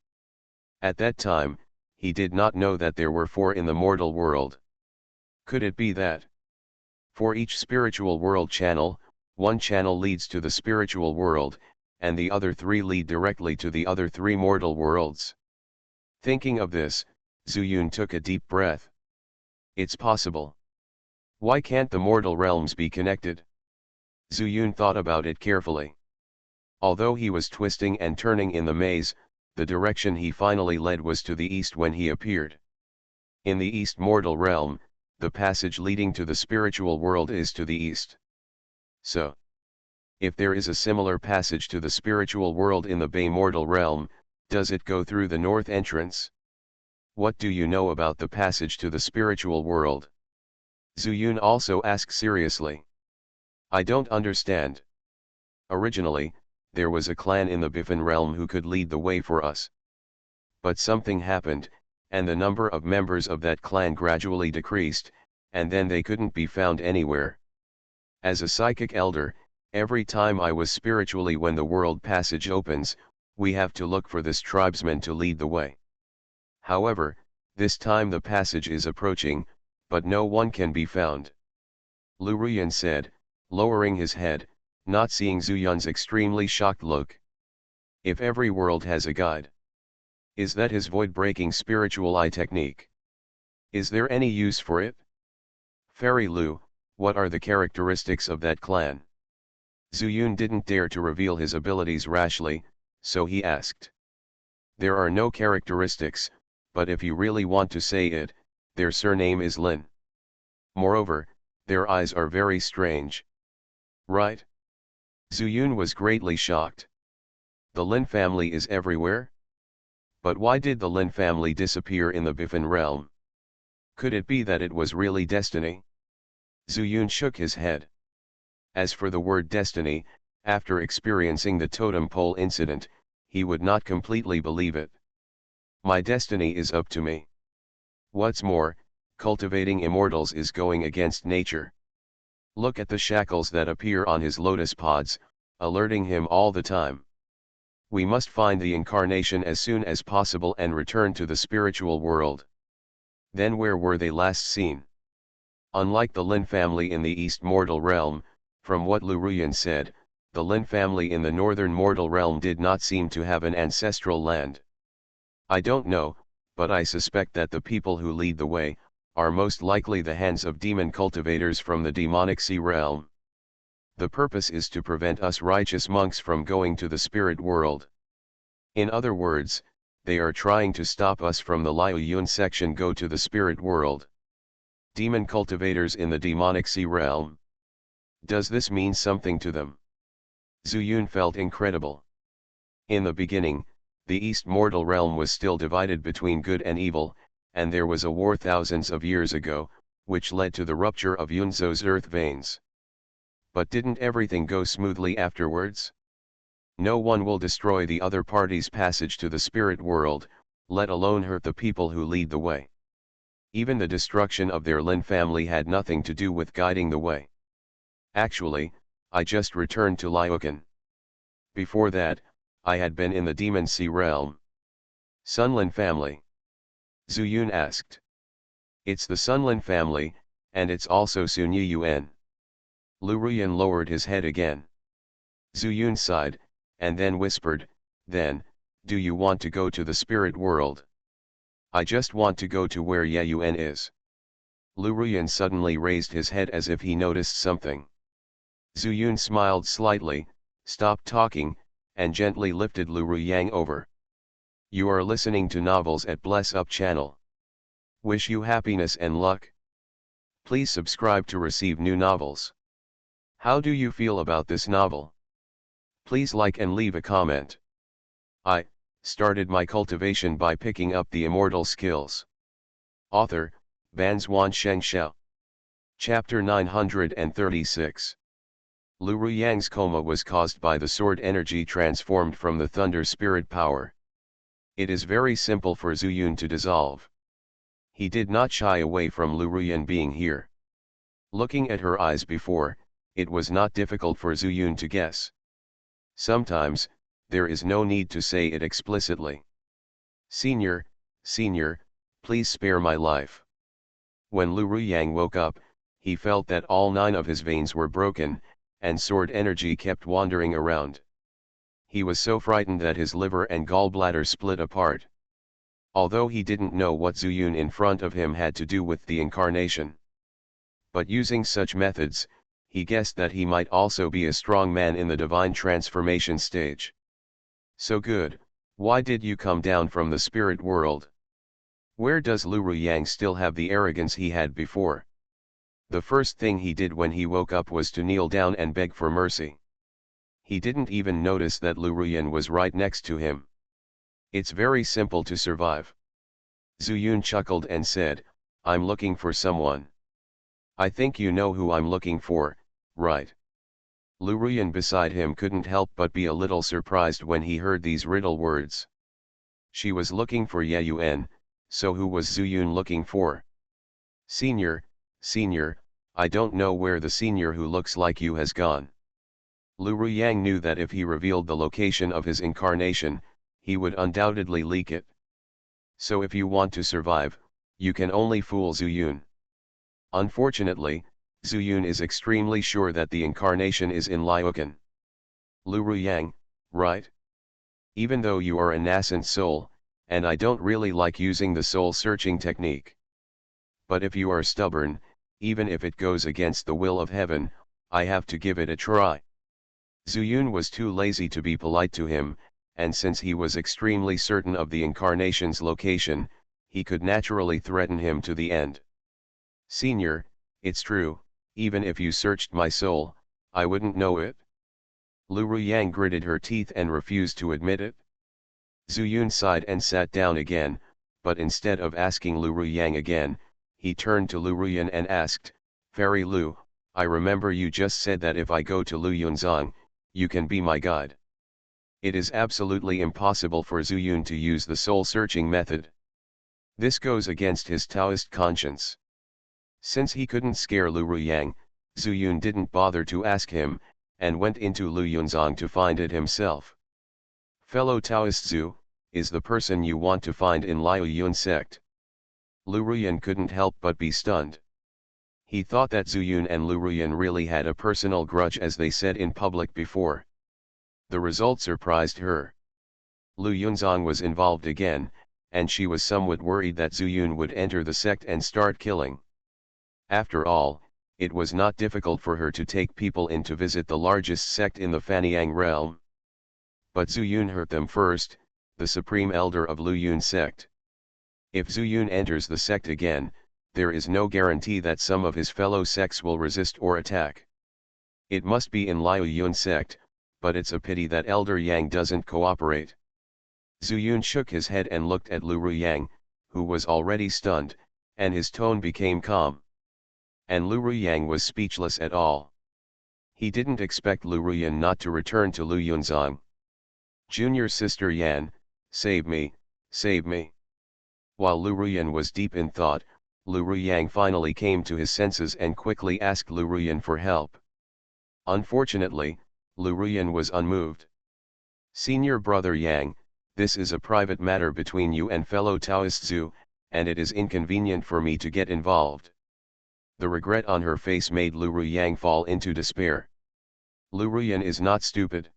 At that time, he did not know that there were 4 in the mortal world. Could it be that, for each spiritual world channel, one channel leads to the spiritual world, and the other 3 lead directly to the other 3 mortal worlds? Thinking of this, Zuyun took a deep breath. It's possible. Why can't the mortal realms be connected? Zuyun thought about it carefully. Although he was twisting and turning in the maze, the direction he finally led was to the east when he appeared. In the east mortal realm, the passage leading to the spiritual world is to the east. So, if there is a similar passage to the spiritual world in the Bay mortal realm, does it go through the north entrance? What do you know about the passage to the spiritual world? Zuyun also asked seriously. I don't understand. Originally, there was a clan in the Bifan realm who could lead the way for us. But something happened, and the number of members of that clan gradually decreased, and then they couldn't be found anywhere. As a psychic elder, every time I was spiritually when the world passage opens, we have to look for this tribesman to lead the way. However, this time the passage is approaching, but no one can be found. Lu Ruyan said, lowering his head, not seeing Zuyun's extremely shocked look. If every world has a guide, is that his void-breaking spiritual eye technique? Is there any use for it? Fairy Lu, what are the characteristics of that clan? Zuyun didn't dare to reveal his abilities rashly, so he asked. There are no characteristics, but if you really want to say it, their surname is Lin. Moreover, their eyes are very strange. Right? Zuyun was greatly shocked. The Lin family is everywhere? But why did the Lin family disappear in the Bifan realm? Could it be that it was really destiny? Zuyun shook his head. As for the word destiny, after experiencing the totem pole incident, he would not completely believe it. My destiny is up to me. What's more, cultivating immortals is going against nature. Look at the shackles that appear on his lotus pods, alerting him all the time. We must find the incarnation as soon as possible and return to the spiritual world. Then where were they last seen? Unlike the Lin family in the East Mortal Realm, from what Lu Ruyan said, the Lin family in the Northern Mortal Realm did not seem to have an ancestral land. I don't know, but I suspect that the people who lead the way, are most likely the hands of demon cultivators from the demonic sea realm. The purpose is to prevent us righteous monks from going to the spirit world. In other words, they are trying to stop us from the Liu Yun section go to the spirit world. Demon cultivators in the demonic sea realm. Does this mean something to them? Zhu Yun felt incredible. In the beginning, the East Mortal Realm was still divided between good and evil, and there was a war thousands of years ago, which led to the rupture of Yunzhou's earth veins. But didn't everything go smoothly afterwards? No one will destroy the other party's passage to the spirit world, let alone hurt the people who lead the way. Even the destruction of their Lin family had nothing to do with guiding the way. Actually, I just returned to Liukan. Before that, I had been in the Demon Sea realm. Sunlin family? Zhu Yun asked. It's the Sunlin family, and it's also Sunyi Yuan. Lu Ruyan lowered his head again. Zhu Yun sighed, and then whispered, then, do you want to go to the spirit world? I just want to go to where Ye Yuan is. Lu Ruyan suddenly raised his head as if he noticed something. Zhu Yun smiled slightly, stopped talking, and gently lifted Lu Ruyang over. You are listening to Novels at Bless Up channel. Wish you happiness and luck. Please subscribe to receive new novels. How do you feel about this novel? Please like and leave a comment. I started my cultivation by picking up the immortal skills. Author, Banzuan Xianxia. Chapter 936. Lu Ruyang's coma was caused by the sword energy transformed from the thunder spirit power. It is very simple for Zhu Yun to dissolve. He did not shy away from Lu Ruyan being here. Looking at her eyes before, it was not difficult for Zhu Yun to guess. Sometimes, there is no need to say it explicitly. Senior, please spare my life. When Lu Ruyang woke up, he felt that all 9 of his veins were broken, and sword energy kept wandering around. He was so frightened that his liver and gallbladder split apart. Although he didn't know what Zhu Yun in front of him had to do with the incarnation. But using such methods, he guessed that he might also be a strong man in the divine transformation stage. So good, why did you come down from the spirit world? Where does Lu Ruyang still have the arrogance he had before? The first thing he did when he woke up was to kneel down and beg for mercy. He didn't even notice that Lu Ruyan was right next to him. It's very simple to survive. Zhu Yun chuckled and said, I'm looking for someone. I think you know who I'm looking for, right? Lu Ruyan beside him couldn't help but be a little surprised when he heard these riddle words. She was looking for Ye Yuan, so who was Zhu Yun looking for? Senior, I don't know where the senior who looks like you has gone. Lu Ruyang knew that if he revealed the location of his incarnation, he would undoubtedly leak it. So if you want to survive, you can only fool Zhu Yun. Unfortunately, Zhu Yun is extremely sure that the incarnation is in Liukan. Lu Ruyang, right? Even though you are a nascent soul, and I don't really like using the soul-searching technique. But if you are stubborn, even if it goes against the will of heaven, I have to give it a try. Zhu Yun was too lazy to be polite to him, and since he was extremely certain of the incarnation's location, he could naturally threaten him to the end. Senior, it's true, even if you searched my soul, I wouldn't know it. Lu Ruyang gritted her teeth and refused to admit it. Zhu Yun sighed and sat down again, but instead of asking Lu Ruyang again, he turned to Lu Ruyan and asked, Fairy Lu, I remember you just said that if I go to Lu Yunzang, you can be my guide. It is absolutely impossible for Zhu Yun to use the soul-searching method. This goes against his Taoist conscience. Since he couldn't scare Lu Ruyang, Zhu Yun didn't bother to ask him, and went into Lu Yunzang to find it himself. Fellow Taoist Zhu, is the person you want to find in Liu Yun sect. Lu Ruyan couldn't help but be stunned. He thought that Zhu Yun and Lu Ruyan really had a personal grudge as they said in public before. The result surprised her. Lu Yunzong was involved again, and she was somewhat worried that Zhu Yun would enter the sect and start killing. After all, it was not difficult for her to take people in to visit the largest sect in the Fanyang realm. But Zhu Yun hurt them first, the supreme elder of Lu Yun sect. If Zhu Yun enters the sect again, there is no guarantee that some of his fellow sects will resist or attack. It must be in Liu Yun sect, but it's a pity that Elder Yang doesn't cooperate. Zhu Yun shook his head and looked at Lu Ruyang, who was already stunned, and his tone became calm. And Lu Ruyang was speechless at all. He didn't expect Lu Ruyan not to return to Lu Yunzong. Junior sister Yan, save me, save me. While Lu Ruyan was deep in thought, Lu Ruyang finally came to his senses and quickly asked Lu Ruyan for help. Unfortunately, Lu Ruyan was unmoved. Senior brother Yang, this is a private matter between you and fellow Taoist Zhu, and it is inconvenient for me to get involved. The regret on her face made Lu Ruyang fall into despair. Lu Ruyan is not stupid.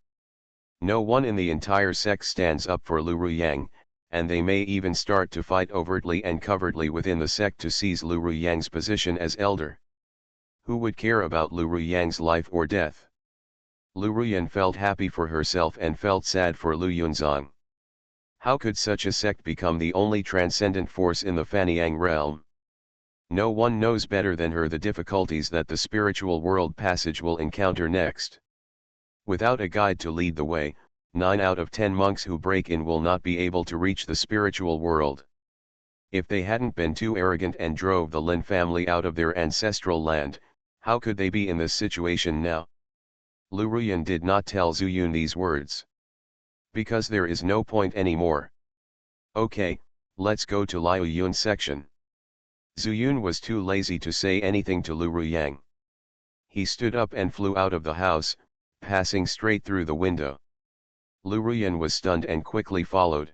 No one in the entire sect stands up for Lu Ruyang, and they may even start to fight overtly and covertly within the sect to seize Lu Ruyang's position as elder. Who would care about Lu Ruyang's life or death? Lu Ruyan felt happy for herself and felt sad for Lu Yunzong. How could such a sect become the only transcendent force in the Fanyang realm? No one knows better than her the difficulties that the spiritual world passage will encounter next. Without a guide to lead the way, 9 out of 10 monks who break in will not be able to reach the spiritual world. If they hadn't been too arrogant and drove the Lin family out of their ancestral land, how could they be in this situation now? Lu Ruyan did not tell Zhu Yun these words. Because there is no point anymore. Okay, let's go to Liu Yun section. Zhu Yun was too lazy to say anything to Lu Ruyang. He stood up and flew out of the house, passing straight through the window. Lu Ruyan was stunned and quickly followed.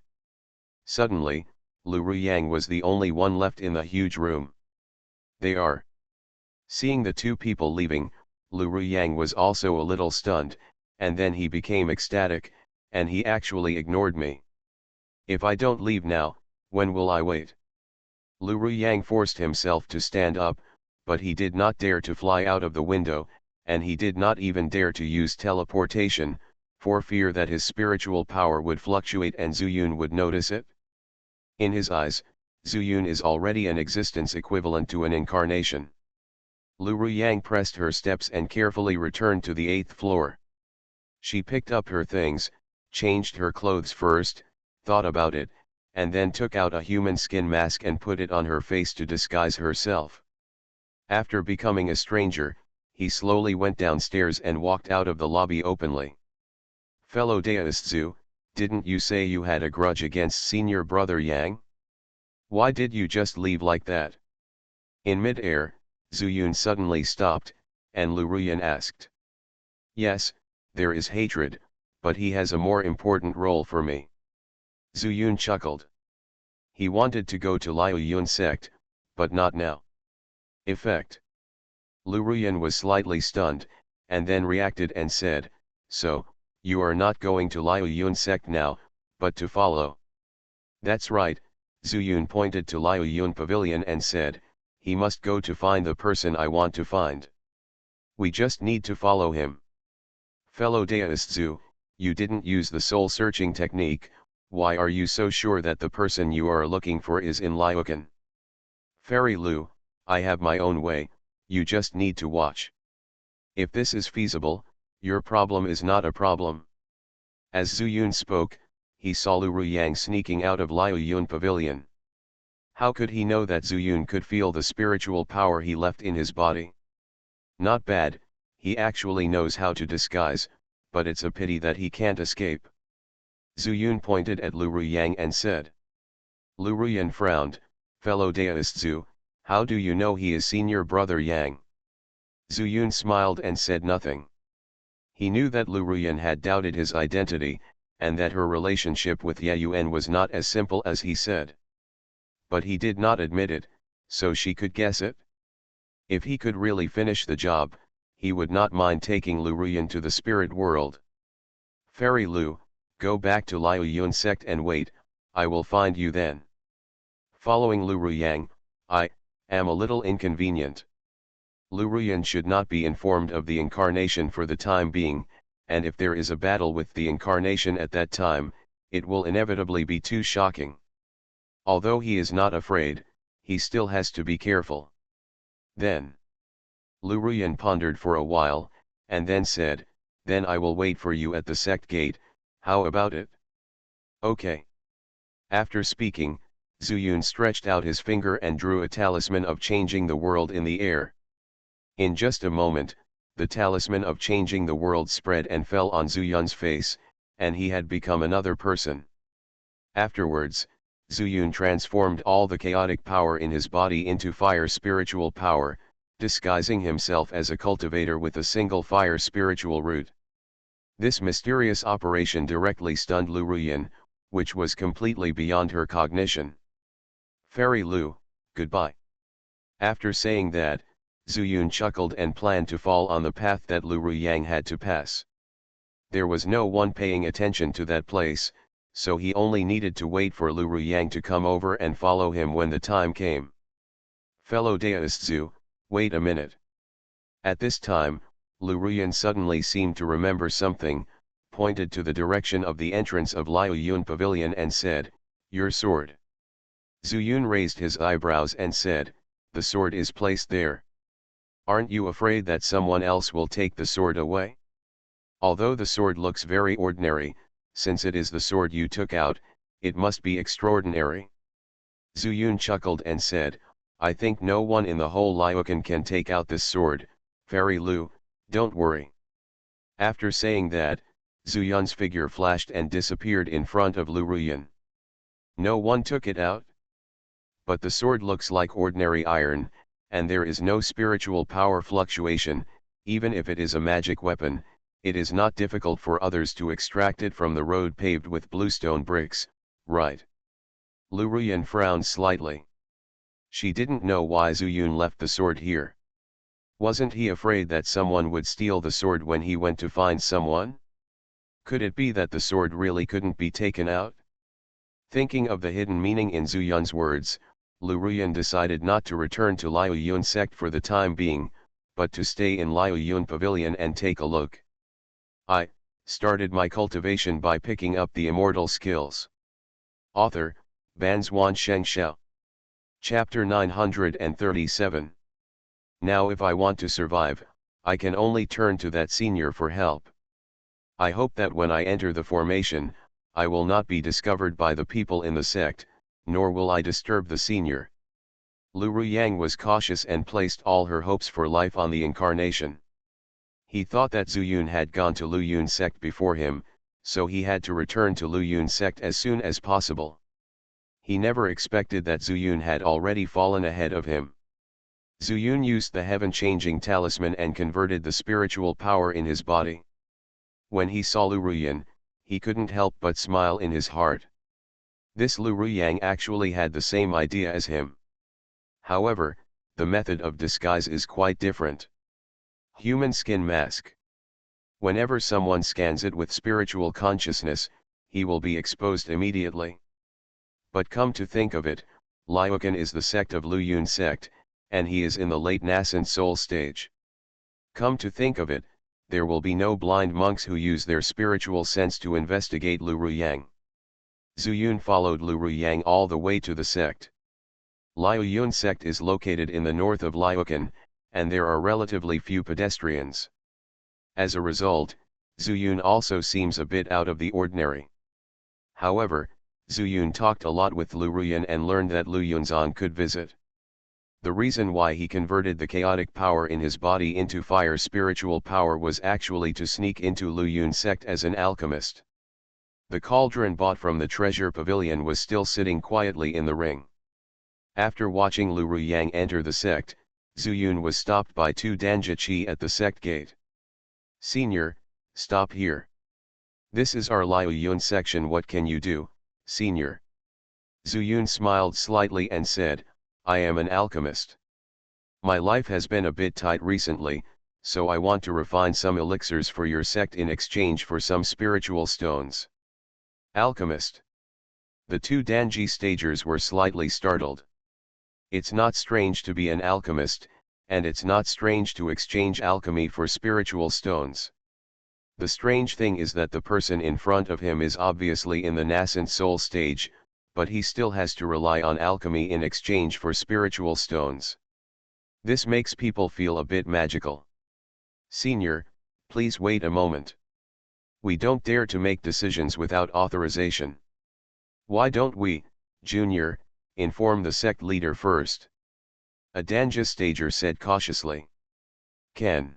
Suddenly, Lu Ruyang was the only one left in the huge room. They are. Seeing the two people leaving, Lu Ruyang was also a little stunned, and then he became ecstatic, and he actually ignored me. If I don't leave now, when will I wait? Lu Ruyang forced himself to stand up, but he did not dare to fly out of the window, and he did not even dare to use teleportation, for fear that his spiritual power would fluctuate and Zhu Yun would notice it. In his eyes, Zhu Yun is already an existence equivalent to an incarnation. Lu Ruyang pressed her steps and carefully returned to the 8th floor. She picked up her things, changed her clothes first, thought about it, and then took out a human skin mask and put it on her face to disguise herself. After becoming a stranger, he slowly went downstairs and walked out of the lobby openly. Fellow Taoist Zhu, didn't you say you had a grudge against senior brother Yang? Why did you just leave like that? In mid-air, Zhu Yun suddenly stopped, and Lu Ruyan asked. Yes, there is hatred, but he has a more important role for me. Zhu Yun chuckled. He wanted to go to Liu Yun sect, but not now. Effect. Lu Ruyan was slightly stunned, and then reacted and said, so, you are not going to Liu Yun sect now, but to follow. That's right, Zhu Yun pointed to Liu Yun pavilion and said, he must go to find the person I want to find. We just need to follow him. Fellow Taoist Zhu, you didn't use the soul-searching technique. Why are you so sure that the person you are looking for is in Liucan? Fairy Lu, I have my own way, you just need to watch. If this is feasible, your problem is not a problem. As Zhu Yun spoke, he saw Lu Ruyang sneaking out of Liu Yun pavilion. How could he know that Zhu Yun could feel the spiritual power he left in his body? Not bad, he actually knows how to disguise, but it's a pity that he can't escape. Zhu Yun pointed at Lu Ruyang and said. Lu Ruyan frowned, fellow Taoist Zhu, how do you know he is senior brother Yang? Zhu Yun smiled and said nothing. He knew that Lu Ruyan had doubted his identity, and that her relationship with Yayuan was not as simple as he said. But he did not admit it, so she could guess it. If he could really finish the job, he would not mind taking Lu Ruyan to the spirit world. Fairy Lu, go back to Liu Yun sect and wait, I will find you then. Following Lu Ruyang, I am a little inconvenient. Lu Ruyan should not be informed of the incarnation for the time being, and if there is a battle with the incarnation at that time, it will inevitably be too shocking. Although he is not afraid, he still has to be careful. Then Lu Ruyan pondered for a while, and then said, then I will wait for you at the sect gate, how about it? Okay. After speaking, Zuyun stretched out his finger and drew a talisman of changing the world in the air. In just a moment, the talisman of changing the world spread and fell on Zuyun's face, and he had become another person. Afterwards, Zuyun transformed all the chaotic power in his body into fire spiritual power, disguising himself as a cultivator with a single fire spiritual root. This mysterious operation directly stunned Lu Ruyan, which was completely beyond her cognition. Fairy Lu, goodbye. After saying that, Zuyun chuckled and planned to fall on the path that Lu Ruyang had to pass. There was no one paying attention to that place, so he only needed to wait for Lu Ruyang to come over and follow him when the time came. Fellow Daoist Zhu, wait a minute. At this time, Lu Ruyan suddenly seemed to remember something, pointed to the direction of the entrance of Liu Yun Pavilion and said, your sword. Zuyun raised his eyebrows and said, the sword is placed there. Aren't you afraid that someone else will take the sword away? Although the sword looks very ordinary, since it is the sword you took out, it must be extraordinary. Zuyun chuckled and said, I think no one in the whole Liucan can take out this sword, Fairy Lu, don't worry. After saying that, Zuyun's figure flashed and disappeared in front of Lu Ruyan. No one took it out? But the sword looks like ordinary iron, and there is no spiritual power fluctuation, even if it is a magic weapon, it is not difficult for others to extract it from the road paved with bluestone bricks, right? Lu Ruyan frowned slightly. She didn't know why Zuyun left the sword here. Wasn't he afraid that someone would steal the sword when he went to find someone? Could it be that the sword really couldn't be taken out? Thinking of the hidden meaning in Zuyun's words, Lu Ruyan decided not to return to Liu Yun sect for the time being, but to stay in Liu Yun Pavilion and take a look. I started my cultivation by picking up the immortal skills. Author, Banzuan Xianxia. Chapter 937. Now if I want to survive, I can only turn to that senior for help. I hope that when I enter the formation, I will not be discovered by the people in the sect, nor will I disturb the senior. Lu Ruyang was cautious and placed all her hopes for life on the incarnation. He thought that Zuyun had gone to Lu Yun sect before him, so he had to return to Lu Yun sect as soon as possible. He never expected that Zuyun had already fallen ahead of him. Zuyun used the heaven-changing talisman and converted the spiritual power in his body. When he saw Lu Ruyan, he couldn't help but smile in his heart. This Lu Ruyang actually had the same idea as him. However, the method of disguise is quite different. Human skin mask. Whenever someone scans it with spiritual consciousness, he will be exposed immediately. But come to think of it, Liucan is the sect of Lu Yun sect, and he is in the late nascent soul stage. Come to think of it, there will be no blind monks who use their spiritual sense to investigate Lu Ruyang. Zuyun followed Lu Ruyang all the way to the sect. Liu Yun sect is located in the north of Liucan, and there are relatively few pedestrians. As a result, Zuyun also seems a bit out of the ordinary. However, Zuyun talked a lot with Lu Ruyan and learned that Lu Yunzan could visit. The reason why he converted the chaotic power in his body into fire spiritual power was actually to sneak into Lu Yun sect as an alchemist. The cauldron bought from the treasure pavilion was still sitting quietly in the ring. After watching Lu Ruyang enter the sect, Zuyun was stopped by two Danjichi at the sect gate. Senior, stop here. This is our Liu Yun section. What can you do, senior? Zhu Yun smiled slightly and said, I am an alchemist. My life has been a bit tight recently, so I want to refine some elixirs for your sect in exchange for some spiritual stones. Alchemist. The two Danji stagers were slightly startled. It's not strange to be an alchemist, and it's not strange to exchange alchemy for spiritual stones. The strange thing is that the person in front of him is obviously in the nascent soul stage, but he still has to rely on alchemy in exchange for spiritual stones. This makes people feel a bit magical. Senior, please wait a moment. We don't dare to make decisions without authorization. Why don't we, Junior, inform the sect leader first? A Danja stager said cautiously. Can.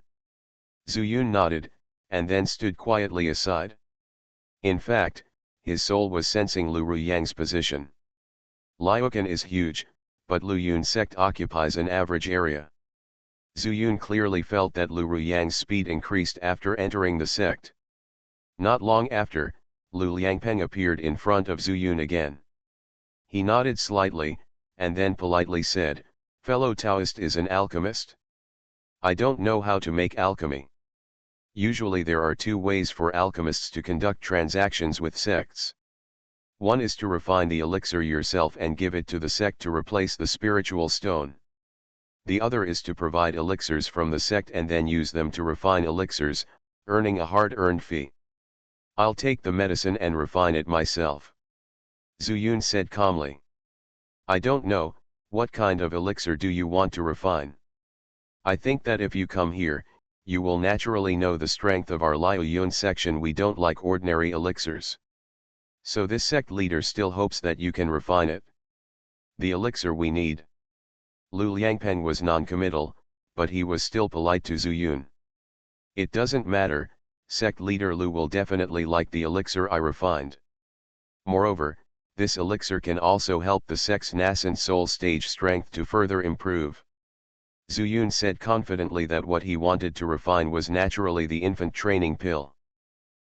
Zhu Yun nodded, and then stood quietly aside. In fact, his soul was sensing Lu Ruyang's position. Liukan is huge, but Lu Yun's sect occupies an average area. Zhu Yun clearly felt that Lu Ruyang's speed increased after entering the sect. Not long after, Lu Liangpeng appeared in front of Zhu Yun again. He nodded slightly, and then politely said, Fellow Taoist is an alchemist? I don't know how to make alchemy. Usually there are two ways for alchemists to conduct transactions with sects. One is to refine the elixir yourself and give it to the sect to replace the spiritual stone. The other is to provide elixirs from the sect and then use them to refine elixirs, earning a hard-earned fee. I'll take the medicine and refine it myself. Zhu Yun said calmly. I don't know, what kind of elixir do you want to refine? I think that if you come here, you will naturally know the strength of our Liu Yun section. We don't like ordinary elixirs. So this sect leader still hopes that you can refine it. The elixir we need. Lu Liangpeng was non-committal, but he was still polite to Zhu Yun. It doesn't matter, sect leader Lu will definitely like the elixir I refined. Moreover, this elixir can also help the sect's nascent soul stage strength to further improve. Zhu Yun said confidently that what he wanted to refine was naturally the infant training pill.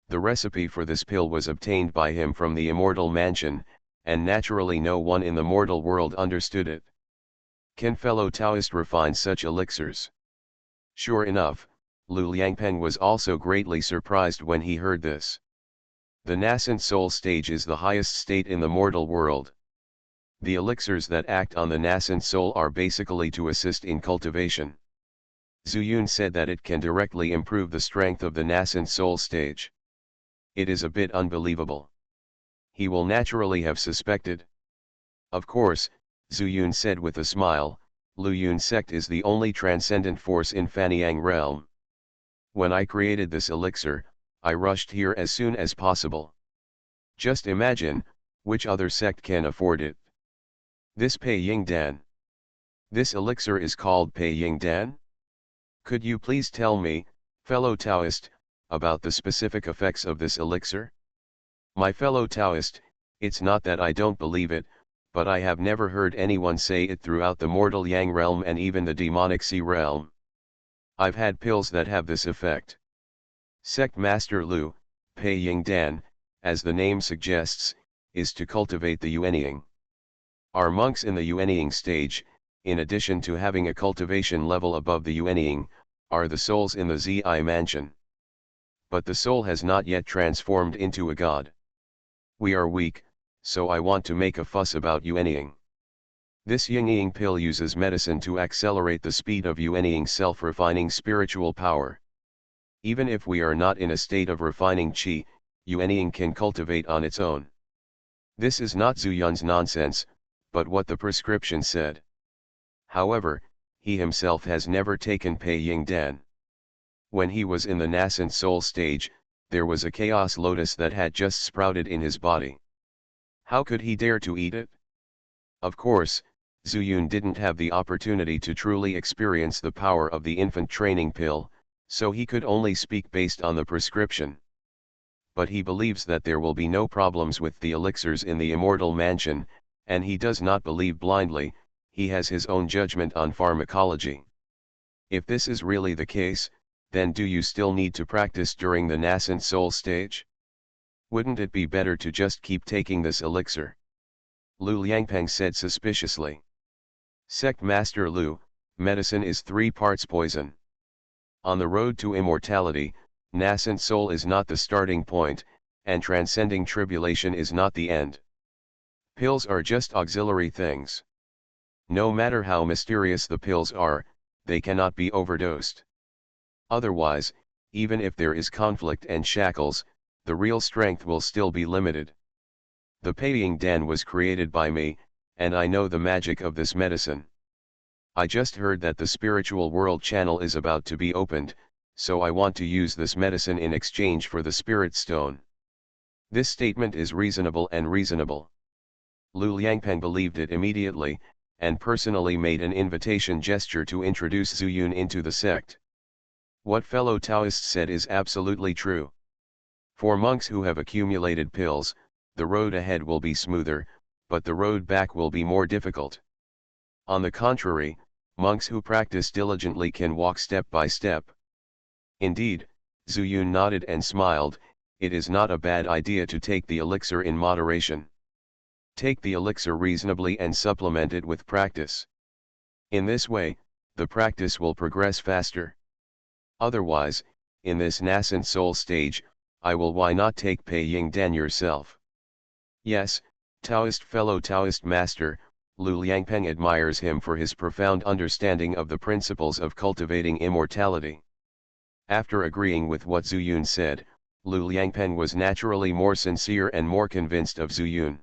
The recipe for this pill was obtained by him from the immortal mansion, and naturally no one in the mortal world understood it. Can fellow Taoist refine such elixirs? Sure enough, Lu Liangpeng was also greatly surprised when he heard this. The nascent soul stage is the highest state in the mortal world. The elixirs that act on the nascent soul are basically to assist in cultivation. Zhu Yun said that it can directly improve the strength of the nascent soul stage. It is a bit unbelievable. He will naturally have suspected. Of course, Zhu Yun said with a smile, Lu Yun sect is the only transcendent force in Fanyang realm. When I created this elixir, I rushed here as soon as possible. Just imagine, which other sect can afford it? This Pei Ying Dan. This elixir is called Pei Ying Dan? Could you please tell me, fellow Taoist, about the specific effects of this elixir? My fellow Taoist, it's not that I don't believe it, but I have never heard anyone say it throughout the mortal Yang realm and even the demonic Sea realm. I've had pills that have this effect. Sect Master Lu, Pei Ying Dan, as the name suggests, is to cultivate the Yuanying. Our monks in the Yuanying stage, in addition to having a cultivation level above the Yuanying, are the souls in the Zi mansion. But the soul has not yet transformed into a god. We are weak, so I want to make a fuss about Yuanying. This Yingying pill uses medicine to accelerate the speed of Yuanying self-refining spiritual power. Even if we are not in a state of refining qi, Yuanying can cultivate on its own. This is not Zhu Yun's nonsense, but what the prescription said. However, he himself has never taken Pei Ying Dan. When he was in the nascent soul stage, there was a chaos lotus that had just sprouted in his body. How could he dare to eat it? Of course, Zhu Yun didn't have the opportunity to truly experience the power of the infant training pill, so he could only speak based on the prescription. But he believes that there will be no problems with the elixirs in the immortal mansion, and he does not believe blindly, he has his own judgment on pharmacology. If this is really the case, then do you still need to practice during the nascent soul stage? Wouldn't it be better to just keep taking this elixir? Lu Liangpeng said suspiciously. Sect Master Lu, medicine is 3 parts poison. On the road to immortality, nascent soul is not the starting point, and transcending tribulation is not the end. Pills are just auxiliary things. No matter how mysterious the pills are, they cannot be overdosed. Otherwise, even if there is conflict and shackles, the real strength will still be limited. The Peiying Dan was created by me, and I know the magic of this medicine. I just heard that the spiritual world channel is about to be opened, so I want to use this medicine in exchange for the spirit stone. This statement is reasonable and reasonable. Lu Liangpeng believed it immediately, and personally made an invitation gesture to introduce Zhu Yun into the sect. What fellow Taoists said is absolutely true. For monks who have accumulated pills, the road ahead will be smoother, but the road back will be more difficult. On the contrary, monks who practice diligently can walk step by step. Indeed, Zhu Yun nodded and smiled. It is not a bad idea to take the elixir in moderation. Take the elixir reasonably and supplement it with practice. In this way, the practice will progress faster. Otherwise, in this nascent soul stage, why not take Peiying Dan yourself? Yes, fellow Taoist master, Lu Liangpeng admires him for his profound understanding of the principles of cultivating immortality. After agreeing with what Zhu Yun said, Lu Liangpeng was naturally more sincere and more convinced of Zhu Yun.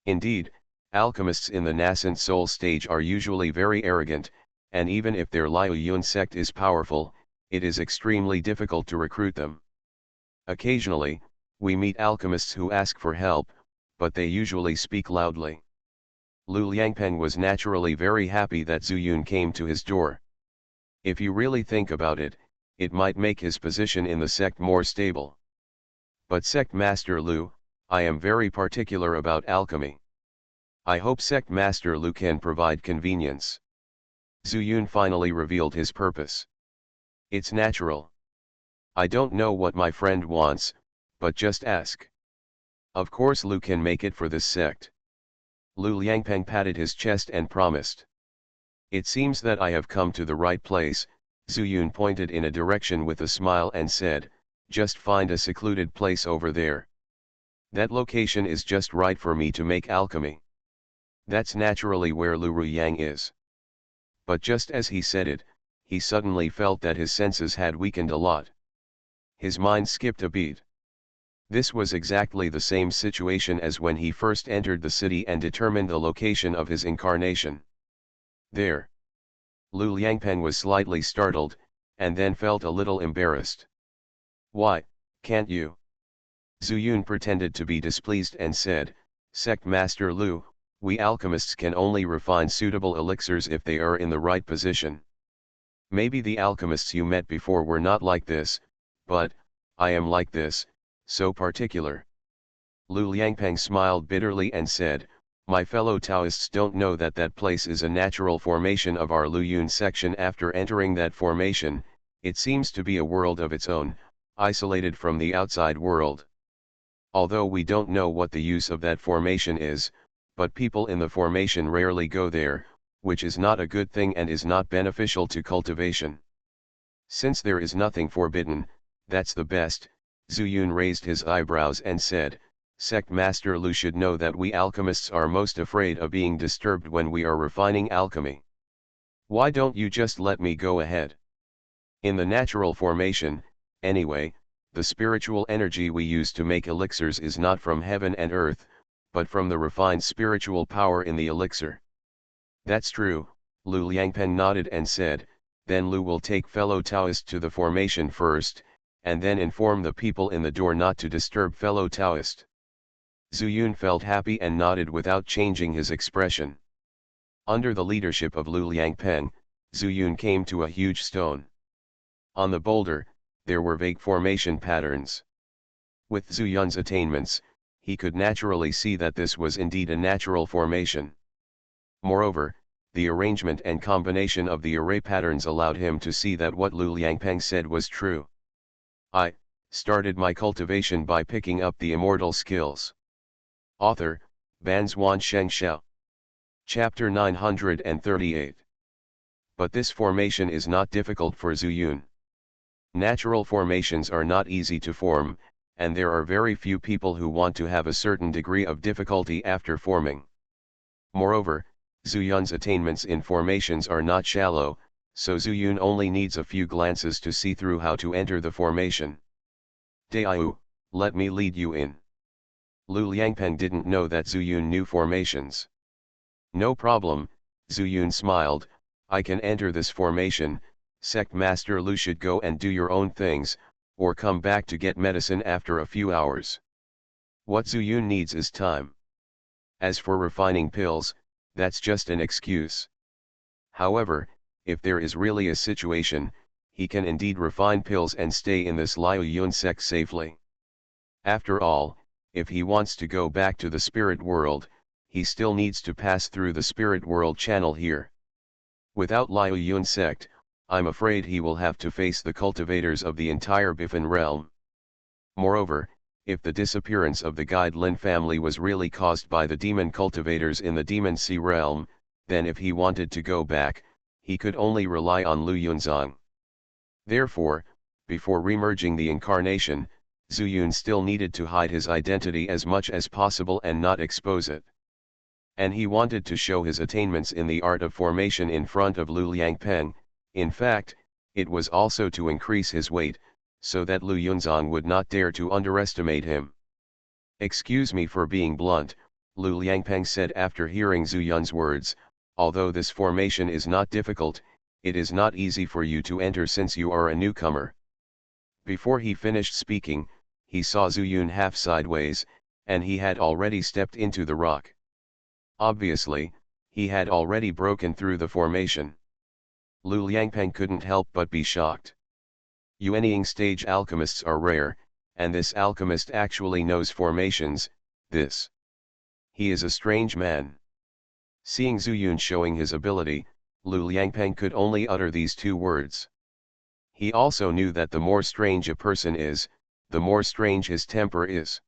Indeed, alchemists in the nascent soul stage are usually very arrogant, and even if their Liu Yun sect is powerful, it is extremely difficult to recruit them. Occasionally, we meet alchemists who ask for help, but they usually speak loudly. Lu Liangpeng was naturally very happy that Zhu Yun came to his door. If you really think about it, it might make his position in the sect more stable. But Sect Master Lu, I am very particular about alchemy. I hope Sect Master Lu can provide convenience. Zhu Yun finally revealed his purpose. It's natural. I don't know what my friend wants, but just ask. Of course Lu can make it for this sect. Lu Liangpeng patted his chest and promised. It seems that I have come to the right place. Zhu Yun pointed in a direction with a smile and said, just find a secluded place over there. That location is just right for me to make alchemy. That's naturally where Lu Ruyang is. But just as he said it, he suddenly felt that his senses had weakened a lot. His mind skipped a beat. This was exactly the same situation as when he first entered the city and determined the location of his incarnation. There. Lu Liangpeng was slightly startled, and then felt a little embarrassed. Why, can't you? Zhu Yun pretended to be displeased and said, Sect Master Lu, we alchemists can only refine suitable elixirs if they are in the right position. Maybe the alchemists you met before were not like this, but, I am like this, so particular. Lu Liangpeng smiled bitterly and said, my fellow Taoists don't know that that place is a natural formation of our Lu Yun section. After entering that formation, it seems to be a world of its own, isolated from the outside world. Although we don't know what the use of that formation is, but people in the formation rarely go there, which is not a good thing and is not beneficial to cultivation. Since there is nothing forbidden, that's the best. Zhu Yun raised his eyebrows and said, Sect Master Lu should know that we alchemists are most afraid of being disturbed when we are refining alchemy. Why don't you just let me go ahead? In the natural formation, anyway, the spiritual energy we use to make elixirs is not from heaven and earth, but from the refined spiritual power in the elixir. That's true, Lu Liangpeng nodded and said, then Lu will take fellow Taoist to the formation first, and then inform the people in the door not to disturb fellow Taoist. Zhu Yun felt happy and nodded without changing his expression. Under the leadership of Lu Liangpeng, Zhu Yun came to a huge stone. On the boulder, there were vague formation patterns. With Zhu Yun's attainments, he could naturally see that this was indeed a natural formation. Moreover, the arrangement and combination of the array patterns allowed him to see that what Lu Liangpeng said was true. Started my cultivation by picking up the immortal skills. Author, Banzuan Xianxia. Chapter 938. But this formation is not difficult for Zuyun. Natural formations are not easy to form, and there are very few people who want to have a certain degree of difficulty after forming. Moreover, Zuyun's attainments in formations are not shallow, so Zuyun only needs a few glances to see through how to enter the formation. Daiyu, let me lead you in. Lu Liangpeng didn't know that Zuyun knew formations. No problem, Zuyun smiled, I can enter this formation. Sect Master Lu should go and do your own things, or come back to get medicine after a few hours. What Zuyun needs is time. As for refining pills, that's just an excuse. However, if there is really a situation, he can indeed refine pills and stay in this Liu Yun sect safely. After all, if he wants to go back to the spirit world, he still needs to pass through the spirit world channel here. Without Liu Yun sect, I'm afraid he will have to face the cultivators of the entire Biffin realm. Moreover, if the disappearance of the Guide Lin family was really caused by the demon cultivators in the Demon Sea realm, then if he wanted to go back, he could only rely on Lu Yunzong. Therefore, before remerging the incarnation, Zuyun still needed to hide his identity as much as possible and not expose it. And he wanted to show his attainments in the art of formation in front of Lu Liangpeng. In fact, it was also to increase his weight, so that Lu Yunzong would not dare to underestimate him. Excuse me for being blunt, Lu Liangpeng said after hearing Zuyun's words, although this formation is not difficult, it is not easy for you to enter since you are a newcomer. Before he finished speaking, he saw Zuyun half sideways, and he had already stepped into the rock. Obviously, he had already broken through the formation. Lu Liangpeng couldn't help but be shocked. Yuanying stage alchemists are rare, and this alchemist actually knows formations. He is a strange man. Seeing Zuyun showing his ability, Lu Liangpeng could only utter these two words. He also knew that the more strange a person is, the more strange his temper is.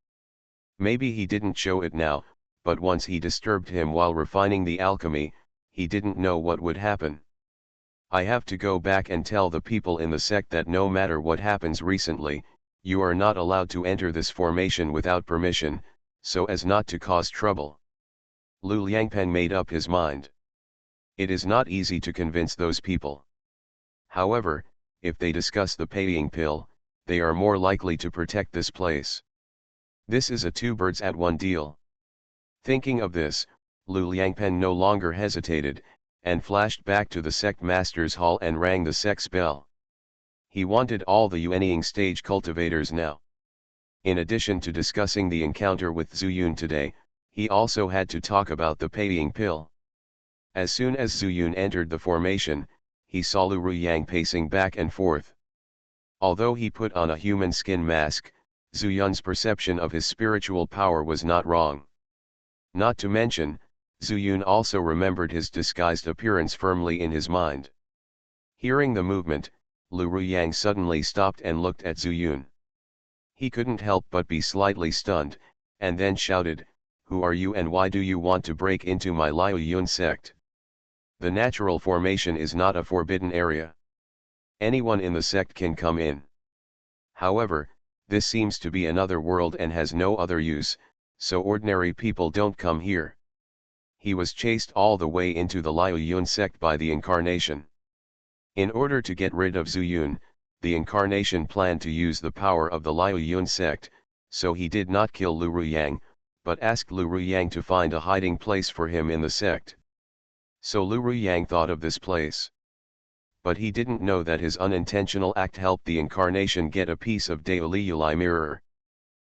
Maybe he didn't show it now, but once he disturbed him while refining the alchemy, he didn't know what would happen. I have to go back and tell the people in the sect that no matter what happens recently, you are not allowed to enter this formation without permission, so as not to cause trouble. Lu Liangpeng made up his mind. It is not easy to convince those people. However, if they discuss the paying pill, they are more likely to protect this place. This is a two birds at one deal. Thinking of this, Lu Liangpeng no longer hesitated, and flashed back to the sect master's hall and rang the sect's bell. He wanted all the Yuanying stage cultivators now. In addition to discussing the encounter with Zuyun today, he also had to talk about the paying pill. As soon as Zuyun entered the formation, he saw Lu Ruyang pacing back and forth. Although he put on a human skin mask, Zuyun's perception of his spiritual power was not wrong. Not to mention, Zuyun also remembered his disguised appearance firmly in his mind. Hearing the movement, Lu Ruyang suddenly stopped and looked at Zuyun. He couldn't help but be slightly stunned, and then shouted, "Who are you and why do you want to break into my Liu Yun sect? The natural formation is not a forbidden area. Anyone in the sect can come in. However, this seems to be another world and has no other use, so ordinary people don't come here." He was chased all the way into the Liu Yun sect by the incarnation. In order to get rid of Zuyun, the incarnation planned to use the power of the Liu Yun sect, so he did not kill Lu Ruyang, but asked Lu Ruyang to find a hiding place for him in the sect. So Lu Ruyang thought of this place. But he didn't know that his unintentional act helped the incarnation get a piece of Daoliuli mirror.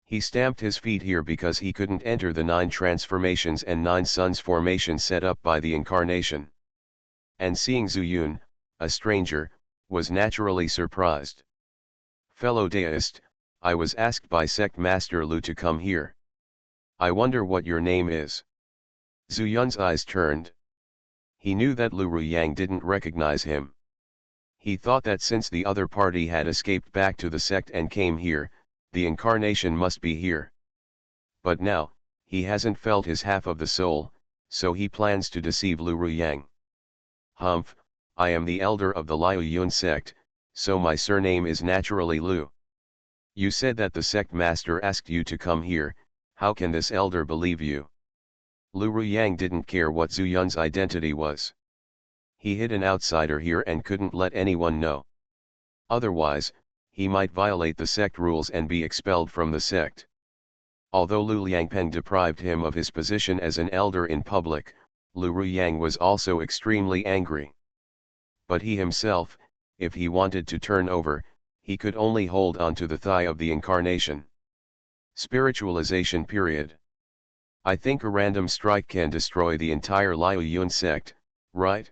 He stamped his feet here because he couldn't enter the 9 transformations and 9 suns formation set up by the incarnation. And seeing Zuyun, a stranger, was naturally surprised. "Fellow deist, I was asked by Sect Master Lu to come here. I wonder what your name is." Zuyun's eyes turned. He knew that Lu Ruyang didn't recognize him. He thought that since the other party had escaped back to the sect and came here, the incarnation must be here. But now, he hasn't felt his half of the soul, so he plans to deceive Lu Ruyang. Humph, I am the elder of the Liu Yun sect, so my surname is naturally Lu. You said that the sect master asked you to come here, how can this elder believe you? Lu Ruyang didn't care what Zhu Yun's identity was. He hid an outsider here and couldn't let anyone know. Otherwise, he might violate the sect rules and be expelled from the sect. Although Lu Liangpeng deprived him of his position as an elder in public, Lu Ruyang was also extremely angry. But he himself, if he wanted to turn over, he could only hold on to the thigh of the incarnation. Spiritualization period. I think a random strike can destroy the entire Liu Yun sect, right?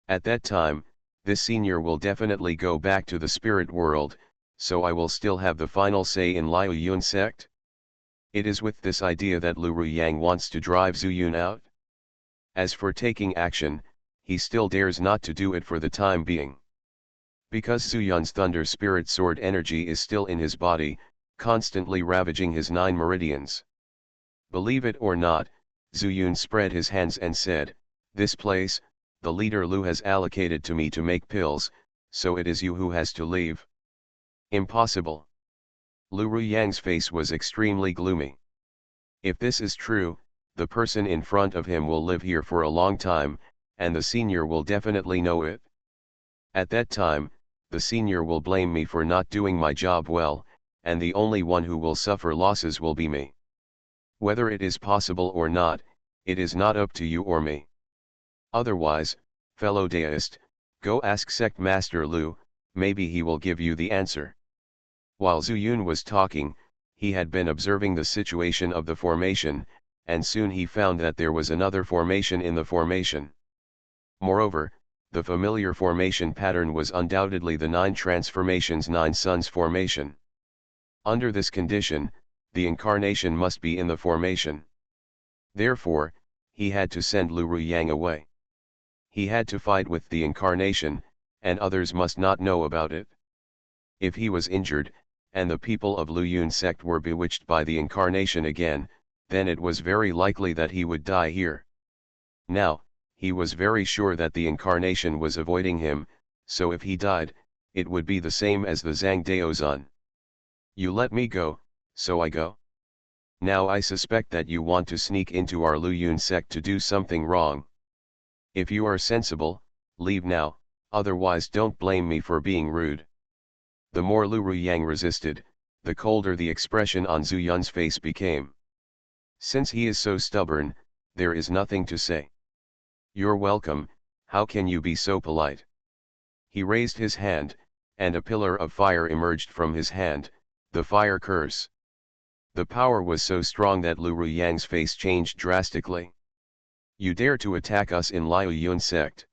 At that time, this senior will definitely go back to the spirit world, so I will still have the final say in Liu Yun sect? It is with this idea that Lu Ruyang wants to drive Zhu Yun out. As for taking action, he still dares not to do it for the time being. Because Zhu Yun's thunder spirit sword energy is still in his body, constantly ravaging his 9 meridians. Believe it or not, Zhu Yun spread his hands and said, "This place, the leader Lu has allocated to me to make pills, so it is you who has to leave." Impossible. Lu Ruyang's face was extremely gloomy. If this is true, the person in front of him will live here for a long time, and the senior will definitely know it. At that time, the senior will blame me for not doing my job well, and the only one who will suffer losses will be me. Whether it is possible or not, it is not up to you or me. Otherwise, fellow deist, go ask sect master Lu, maybe he will give you the answer. While Zhu Yun was talking, he had been observing the situation of the formation, and soon he found that there was another formation in the formation. Moreover, the familiar formation pattern was undoubtedly the 9 transformations 9 suns formation. Under this condition, the incarnation must be in the formation. Therefore, he had to send Lu Ruyang away. He had to fight with the incarnation, and others must not know about it. If he was injured, and the people of Lu Yun sect were bewitched by the incarnation again, then it was very likely that he would die here. Now, he was very sure that the incarnation was avoiding him, so if he died, it would be the same as the Zhang Daozun. You let me go, so I go? Now I suspect that you want to sneak into our Lu Yun sect to do something wrong. If you are sensible, leave now, otherwise don't blame me for being rude. The more Lu Ruyang resisted, the colder the expression on Zhu Yun's face became. Since he is so stubborn, there is nothing to say. You're welcome, how can you be so polite? He raised his hand, and a pillar of fire emerged from his hand, the fire curse. The power was so strong that Lu Ruyang's face changed drastically. You dare to attack us in Liu Yun sect?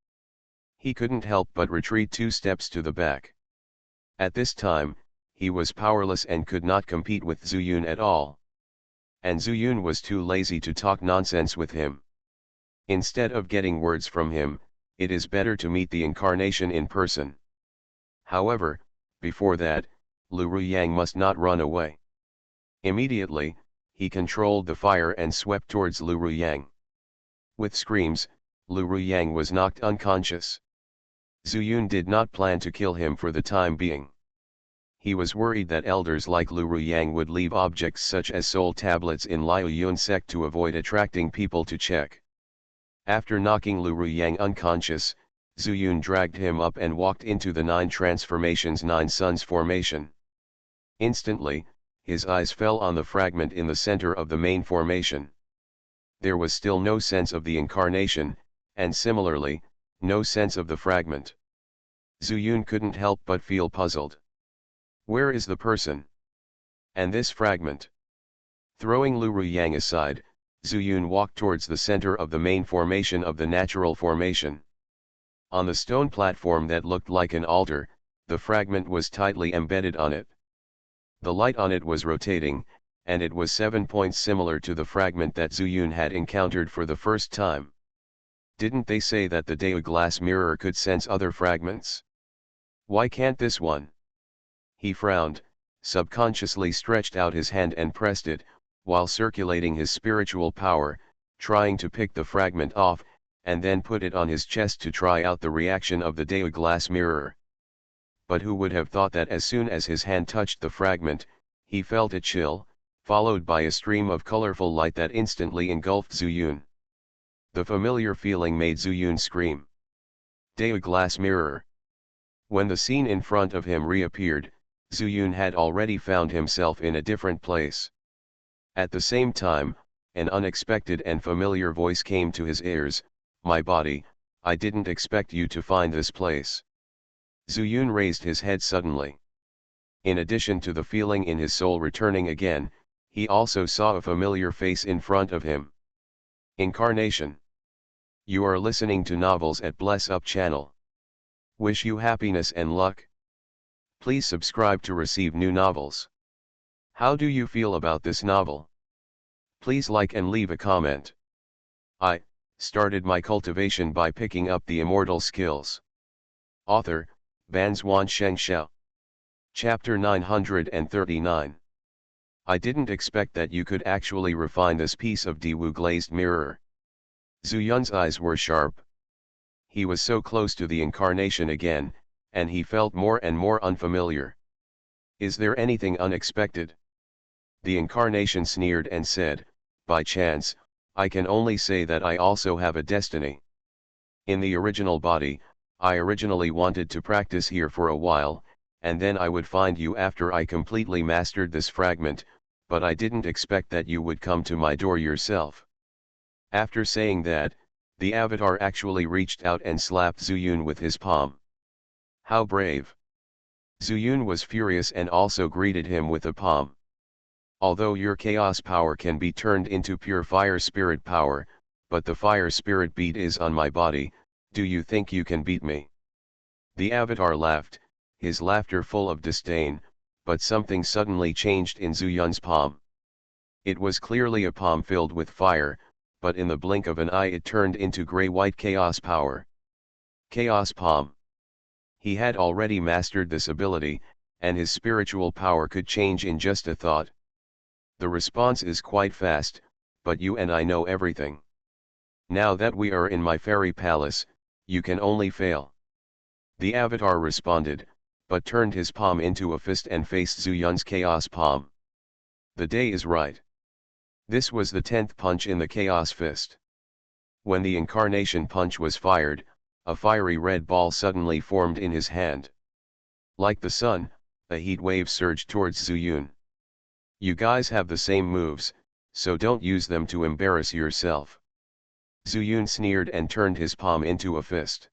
He couldn't help but retreat 2 steps to the back. At this time, he was powerless and could not compete with Zhu Yun at all. And Zhu Yun was too lazy to talk nonsense with him. Instead of getting words from him, it is better to meet the incarnation in person. However, before that, Lu Ruyang must not run away. Immediately, he controlled the fire and swept towards Lu Ruyang. With screams, Lu Ruyang was knocked unconscious. Zhu Yun did not plan to kill him for the time being. He was worried that elders like Lu Ruyang would leave objects such as soul tablets in Liu Yun sect to avoid attracting people to check. After knocking Lu Ruyang unconscious, Zhu Yun dragged him up and walked into the 9 transformations 9 suns formation. Instantly, his eyes fell on the fragment in the center of the main formation. There was still no sense of the incarnation, and similarly, no sense of the fragment. Zhu Yun couldn't help but feel puzzled. Where is the person? And this fragment? Throwing Lu Ruyang aside, Zhu Yun walked towards the center of the main formation of the natural formation. On the stone platform that looked like an altar, the fragment was tightly embedded on it. The light on it was rotating, and it was 7 points similar to the fragment that Zhu Yun had encountered for the first time. Didn't they say that the Dao glass mirror could sense other fragments? Why can't this one? He frowned, subconsciously stretched out his hand and pressed it, while circulating his spiritual power, trying to pick the fragment off, and then put it on his chest to try out the reaction of the Dao glass mirror. But who would have thought that as soon as his hand touched the fragment, he felt a chill, followed by a stream of colorful light that instantly engulfed Zuyun. The familiar feeling made Zuyun scream. Dao glass mirror. When the scene in front of him reappeared, Zuyun had already found himself in a different place. At the same time, an unexpected and familiar voice came to his ears, "My body, I didn't expect you to find this place." Zuyun raised his head suddenly. In addition to the feeling in his soul returning again, he also saw a familiar face in front of him. Incarnation. You are listening to Novels at Bless Up channel. Wish you happiness and luck. Please subscribe to receive new novels. How do you feel about this novel? Please like and leave a comment. I started my cultivation by picking up the immortal skills. Author, Banzuan Xianxia. Chapter 939. I didn't expect that you could actually refine this piece of Diwu glazed mirror. Zuyun's eyes were sharp. He was so close to the incarnation again, and he felt more and more unfamiliar. Is there anything unexpected? The incarnation sneered and said, by chance, I can only say that I also have a destiny. In the original body, I originally wanted to practice here for a while, and then I would find you after I completely mastered this fragment, but I didn't expect that you would come to my door yourself. After saying that, the avatar actually reached out and slapped Zuyun with his palm. How brave! Zuyun was furious and also greeted him with a palm. Although your chaos power can be turned into pure fire spirit power, but the fire spirit bead is on my body, do you think you can beat me? The avatar laughed, his laughter full of disdain, but something suddenly changed in Zuyun's palm. It was clearly a palm filled with fire, but in the blink of an eye it turned into gray-white chaos power. Chaos palm. He had already mastered this ability, and his spiritual power could change in just a thought. The response is quite fast, but you and I know everything. Now that we are in my fairy palace, you can only fail. The avatar responded, but turned his palm into a fist and faced Zuyun's chaos palm. The day is right. This was the 10th punch in the chaos fist. When the incarnation punch was fired, a fiery red ball suddenly formed in his hand. Like the sun, a heat wave surged towards Zuyun. You guys have the same moves, so don't use them to embarrass yourself. Zuyun sneered and turned his palm into a fist.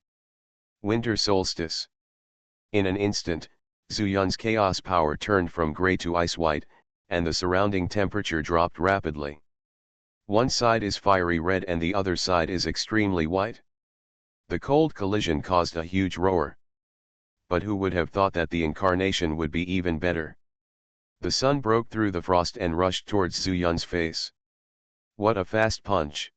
Winter solstice. In an instant, Zuyun's chaos power turned from gray to ice white, and the surrounding temperature dropped rapidly. One side is fiery red and the other side is extremely white. The cold collision caused a huge roar. But who would have thought that the incarnation would be even better? The sun broke through the frost and rushed towards Zuyun's face. What a fast punch!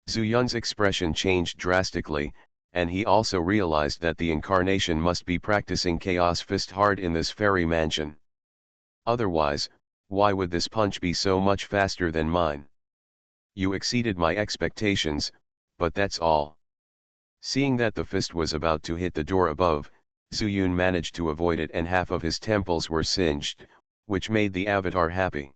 Zuyun's expression changed drastically, and he also realized that the incarnation must be practicing Chaos Fist hard in this fairy mansion. Otherwise, why would this punch be so much faster than mine? You exceeded my expectations, but that's all. Seeing that the fist was about to hit the door above, Zuyun managed to avoid it and half of his temples were singed, which made the avatar happy.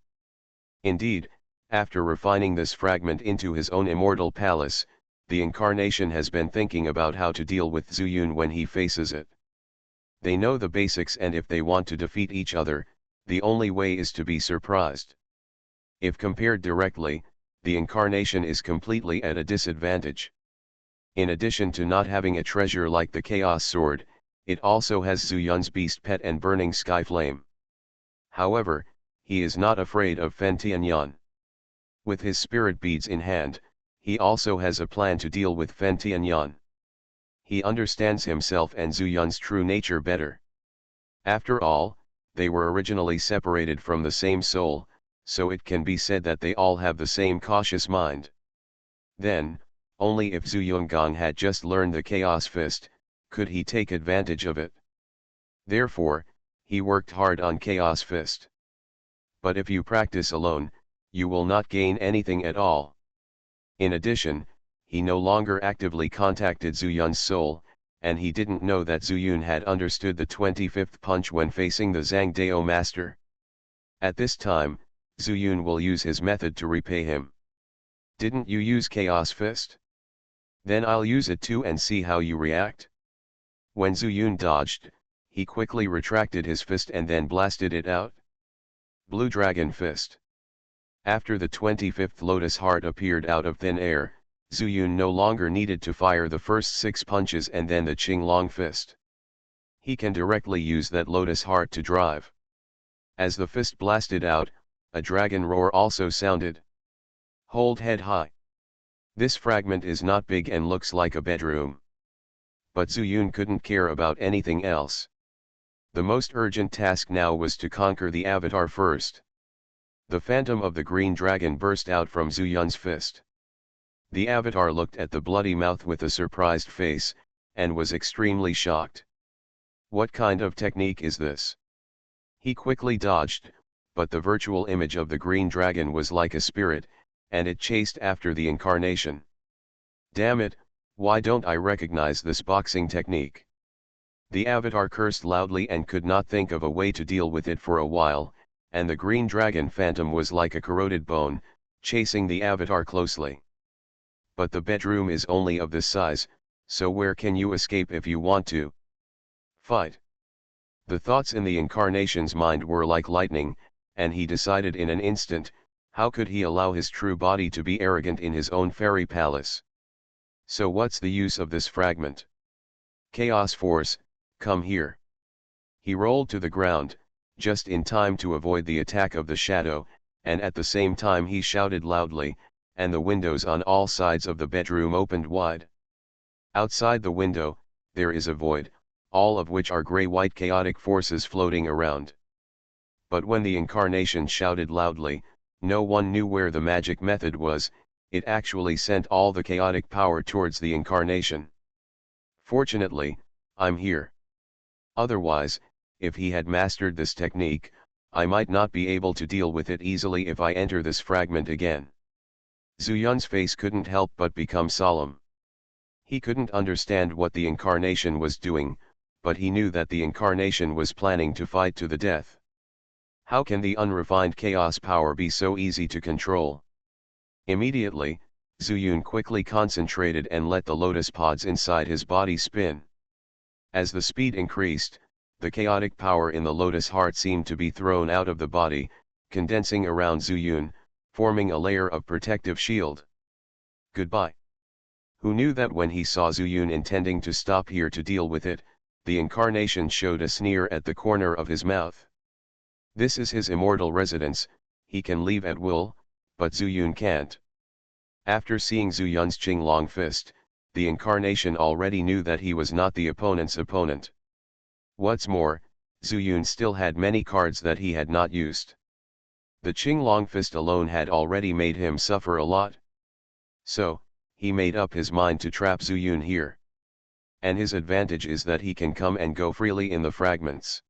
Indeed, after refining this fragment into his own immortal palace, the incarnation has been thinking about how to deal with Zuyun when he faces it. They know the basics, and if they want to defeat each other, the only way is to be surprised. If compared directly, the incarnation is completely at a disadvantage. In addition to not having a treasure like the Chaos Sword, it also has Zuyun's beast pet and burning sky flame. However, he is not afraid of Fen Tianyan. With his spirit beads in hand, he also has a plan to deal with Fen Tianyan. He understands himself and Zuyun's true nature better. After all, they were originally separated from the same soul, so it can be said that they all have the same cautious mind. Then, only if Zuyun Gong had just learned the Chaos Fist, could he take advantage of it. Therefore, he worked hard on Chaos Fist. But if you practice alone, you will not gain anything at all. In addition, he no longer actively contacted Zhu Yun's soul, and he didn't know that Zhu Yun had understood the 25th punch when facing the Zhang Dao master. At this time, Zhu Yun will use his method to repay him. Didn't you use Chaos Fist? Then I'll use it too and see how you react. When Zhu Yun dodged, he quickly retracted his fist and then blasted it out. Blue Dragon Fist. After the 25th Lotus Heart appeared out of thin air, Zhu Yun no longer needed to fire the first 6 punches and then the Qinglong Fist. He can directly use that Lotus Heart to drive. As the fist blasted out, a dragon roar also sounded. Hold head high. This fragment is not big and looks like a bedroom. But Zhu Yun couldn't care about anything else. The most urgent task now was to conquer the avatar first. The phantom of the green dragon burst out from Zhu Yun's fist. The avatar looked at the bloody mouth with a surprised face, and was extremely shocked. What kind of technique is this? He quickly dodged, but the virtual image of the green dragon was like a spirit, and it chased after the incarnation. Damn it, why don't I recognize this boxing technique? The avatar cursed loudly and could not think of a way to deal with it for a while, and the green dragon phantom was like a corroded bone, chasing the avatar closely. But the bedroom is only of this size, so where can you escape if you want to? Fight. The thoughts in the incarnation's mind were like lightning, and he decided in an instant, how could he allow his true body to be arrogant in his own fairy palace? So what's the use of this fragment? Chaos Force, come here. He rolled to the ground, just in time to avoid the attack of the shadow, and at the same time he shouted loudly, and the windows on all sides of the bedroom opened wide. Outside the window, there is a void, all of which are grey-white chaotic forces floating around. But when the incarnation shouted loudly, no one knew where the magic method was, it actually sent all the chaotic power towards the incarnation. Fortunately, I'm here. Otherwise, if he had mastered this technique, I might not be able to deal with it easily if I enter this fragment again. Zhu Yun's face couldn't help but become solemn. He couldn't understand what the incarnation was doing, but he knew that the incarnation was planning to fight to the death. How can the unrefined chaos power be so easy to control? Immediately, Zhu Yun quickly concentrated and let the lotus pods inside his body spin. As the speed increased, the chaotic power in the lotus heart seemed to be thrown out of the body, condensing around Zhu Yun, forming a layer of protective shield. Goodbye. Who knew that when he saw Zhu Yun intending to stop here to deal with it, the incarnation showed a sneer at the corner of his mouth. This is his immortal residence, he can leave at will, but Zhu Yun can't. After seeing Zhu Yun's Qinglong Fist, the incarnation already knew that he was not the opponent's opponent. What's more, Zhu Yun still had many cards that he had not used. The Qinglong Fist alone had already made him suffer a lot. So, he made up his mind to trap Zhu Yun here. And his advantage is that he can come and go freely in the fragments.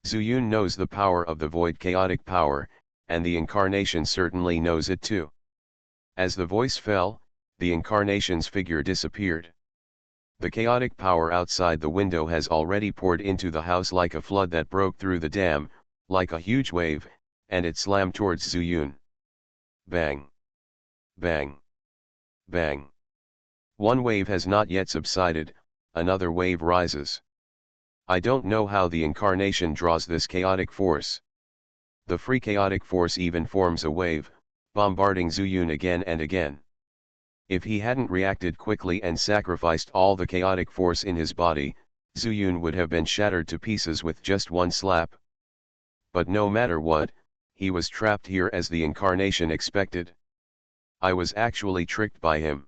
Zhu Yun knows the power of the void chaotic power, and the incarnation certainly knows it too. As the voice fell, the incarnation's figure disappeared. The chaotic power outside the window has already poured into the house like a flood that broke through the dam, like a huge wave, and it slammed towards Zhu Yun. Bang! Bang! Bang! One wave has not yet subsided, another wave rises. I don't know how the incarnation draws this chaotic force. The free chaotic force even forms a wave, bombarding Zhu Yun again and again. If he hadn't reacted quickly and sacrificed all the chaotic force in his body, Zhu Yun would have been shattered to pieces with just one slap. But no matter what, he was trapped here as the incarnation expected. I was actually tricked by him.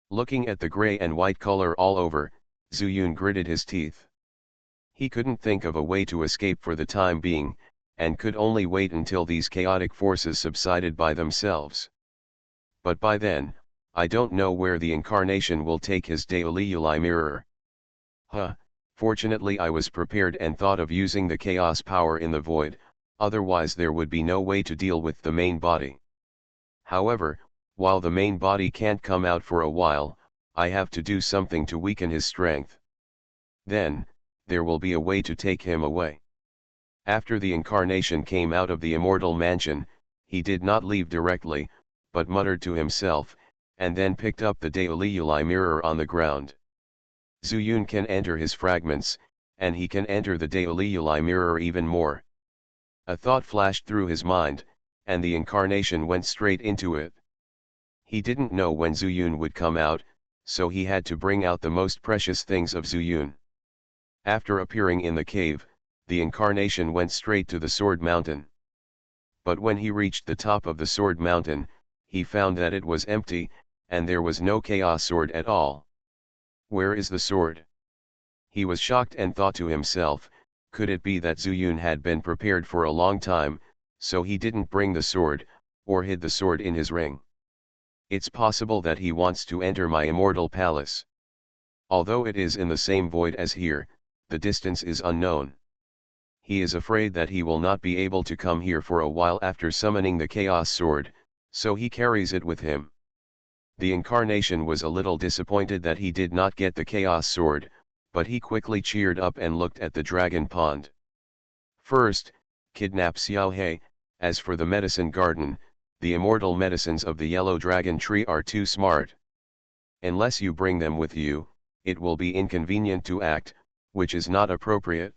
Looking at the gray and white color all over, Zhu Yun gritted his teeth. He couldn't think of a way to escape for the time being, and could only wait until these chaotic forces subsided by themselves. But by then, I don't know where the incarnation will take his Daoliuli mirror. Fortunately I was prepared and thought of using the chaos power in the void, otherwise there would be no way to deal with the main body. However, while the main body can't come out for a while, I have to do something to weaken his strength. Then, there will be a way to take him away. After the incarnation came out of the immortal mansion, he did not leave directly, but muttered to himself, and then picked up the Daoliuli mirror on the ground. Zuyun can enter his fragments, and he can enter the Daoliuli mirror even more. A thought flashed through his mind, and the incarnation went straight into it. He didn't know when Zuyun would come out, so he had to bring out the most precious things of Zuyun. After appearing in the cave, the incarnation went straight to the Sword Mountain. But when he reached the top of the Sword Mountain, he found that it was empty, and there was no Chaos Sword at all. Where is the sword? He was shocked and thought to himself, could it be that Zuyun had been prepared for a long time, so he didn't bring the sword, or hid the sword in his ring? It's possible that he wants to enter my immortal palace. Although it is in the same void as here, the distance is unknown. He is afraid that he will not be able to come here for a while after summoning the Chaos Sword, so he carries it with him. The incarnation was a little disappointed that he did not get the Chaos Sword, but he quickly cheered up and looked at the dragon pond. First, kidnap Xiaohe. As for the medicine garden, the immortal medicines of the yellow dragon tree are too smart. Unless you bring them with you, it will be inconvenient to act, which is not appropriate.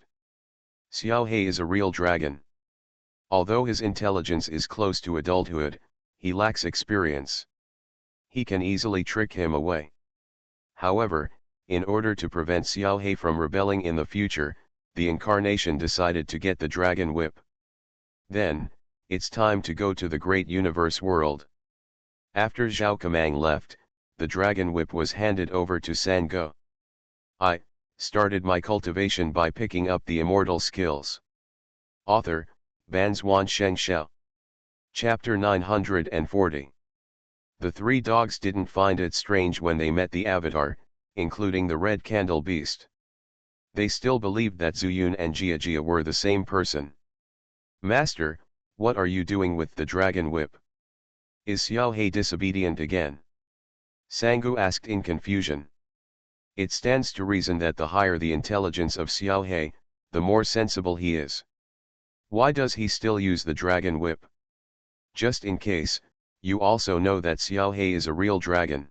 Xiaohe is a real dragon. Although his intelligence is close to adulthood, he lacks experience. He can easily trick him away. However, in order to prevent Xiaohe from rebelling in the future, the incarnation decided to get the dragon whip. Then, it's time to go to the great universe world. After Zhao Kamang left, the dragon whip was handed over to Sango. I started my cultivation by picking up the immortal skills. Author, Banzuan Xianxia. Chapter 940. The three dogs didn't find it strange when they met the Avatar, including the Red Candle Beast. They still believed that Zuyun and Jiajia were the same person. Master, what are you doing with the dragon whip? Is Xiaohe disobedient again? Sangu asked in confusion. It stands to reason that the higher the intelligence of Xiaohe, the more sensible he is. Why does he still use the dragon whip? Just in case, you also know that Xiaohe is a real dragon.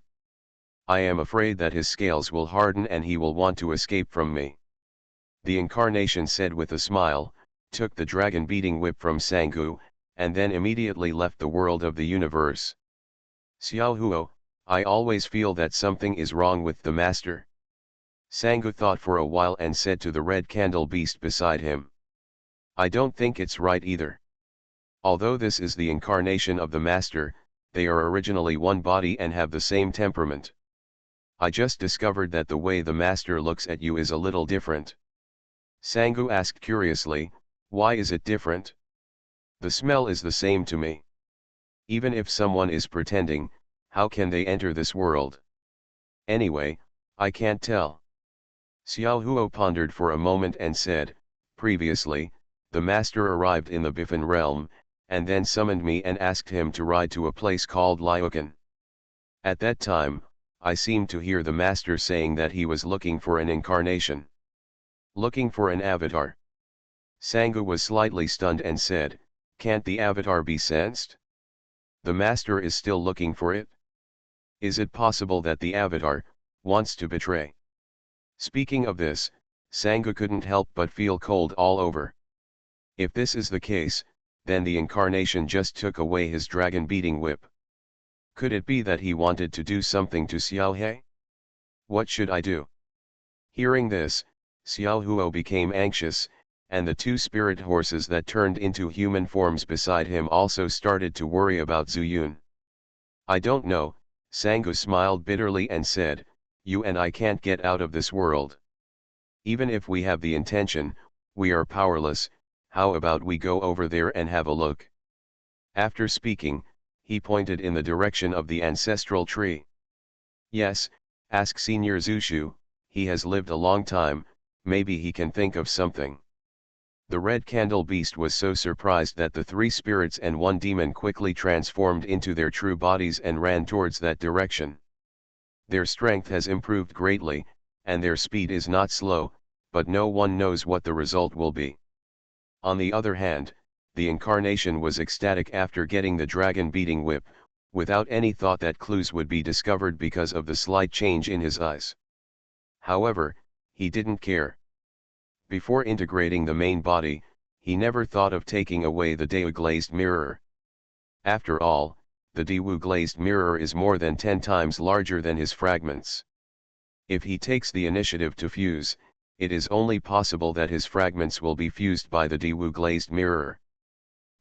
I am afraid that his scales will harden and he will want to escape from me. The incarnation said with a smile, took the dragon beating whip from Sangu, and then immediately left the world of the universe. Xiaohuo, I always feel that something is wrong with the master. Sangu thought for a while and said to the red candle beast beside him. I don't think it's right either. Although this is the incarnation of the master, they are originally one body and have the same temperament. I just discovered that the way the master looks at you is a little different. Sangu asked curiously, why is it different? The smell is the same to me. Even if someone is pretending, how can they enter this world? Anyway, I can't tell. Xiaohuo pondered for a moment and said, previously, the master arrived in the Biffin realm, and then summoned me and asked him to ride to a place called Liukan. At that time, I seemed to hear the master saying that he was looking for an incarnation. Looking for an avatar. Sangu was slightly stunned and said, can't the avatar be sensed? The master is still looking for it? Is it possible that the avatar wants to betray? Speaking of this, Sangu couldn't help but feel cold all over. If this is the case, then the incarnation just took away his dragon beating whip. Could it be that he wanted to do something to Xiaohe? What should I do? Hearing this, Xiaohuo became anxious, and the two spirit horses that turned into human forms beside him also started to worry about Zuyun. I don't know, Sangu smiled bitterly and said, you and I can't get out of this world. Even if we have the intention, we are powerless. How about we go over there and have a look? After speaking, he pointed in the direction of the ancestral tree. Yes, ask Senior Zushu, he has lived a long time, maybe he can think of something. The red candle beast was so surprised that the 3 spirits and 1 demon quickly transformed into their true bodies and ran towards that direction. Their strength has improved greatly, and their speed is not slow, but no one knows what the result will be. On the other hand, the incarnation was ecstatic after getting the dragon-beating whip, without any thought that clues would be discovered because of the slight change in his eyes. However, he didn't care. Before integrating the main body, he never thought of taking away the Daewoo glazed mirror. After all, the Daewoo glazed mirror is more than 10 times larger than his fragments. If he takes the initiative to fuse, it is only possible that his fragments will be fused by the Daewoo glazed mirror.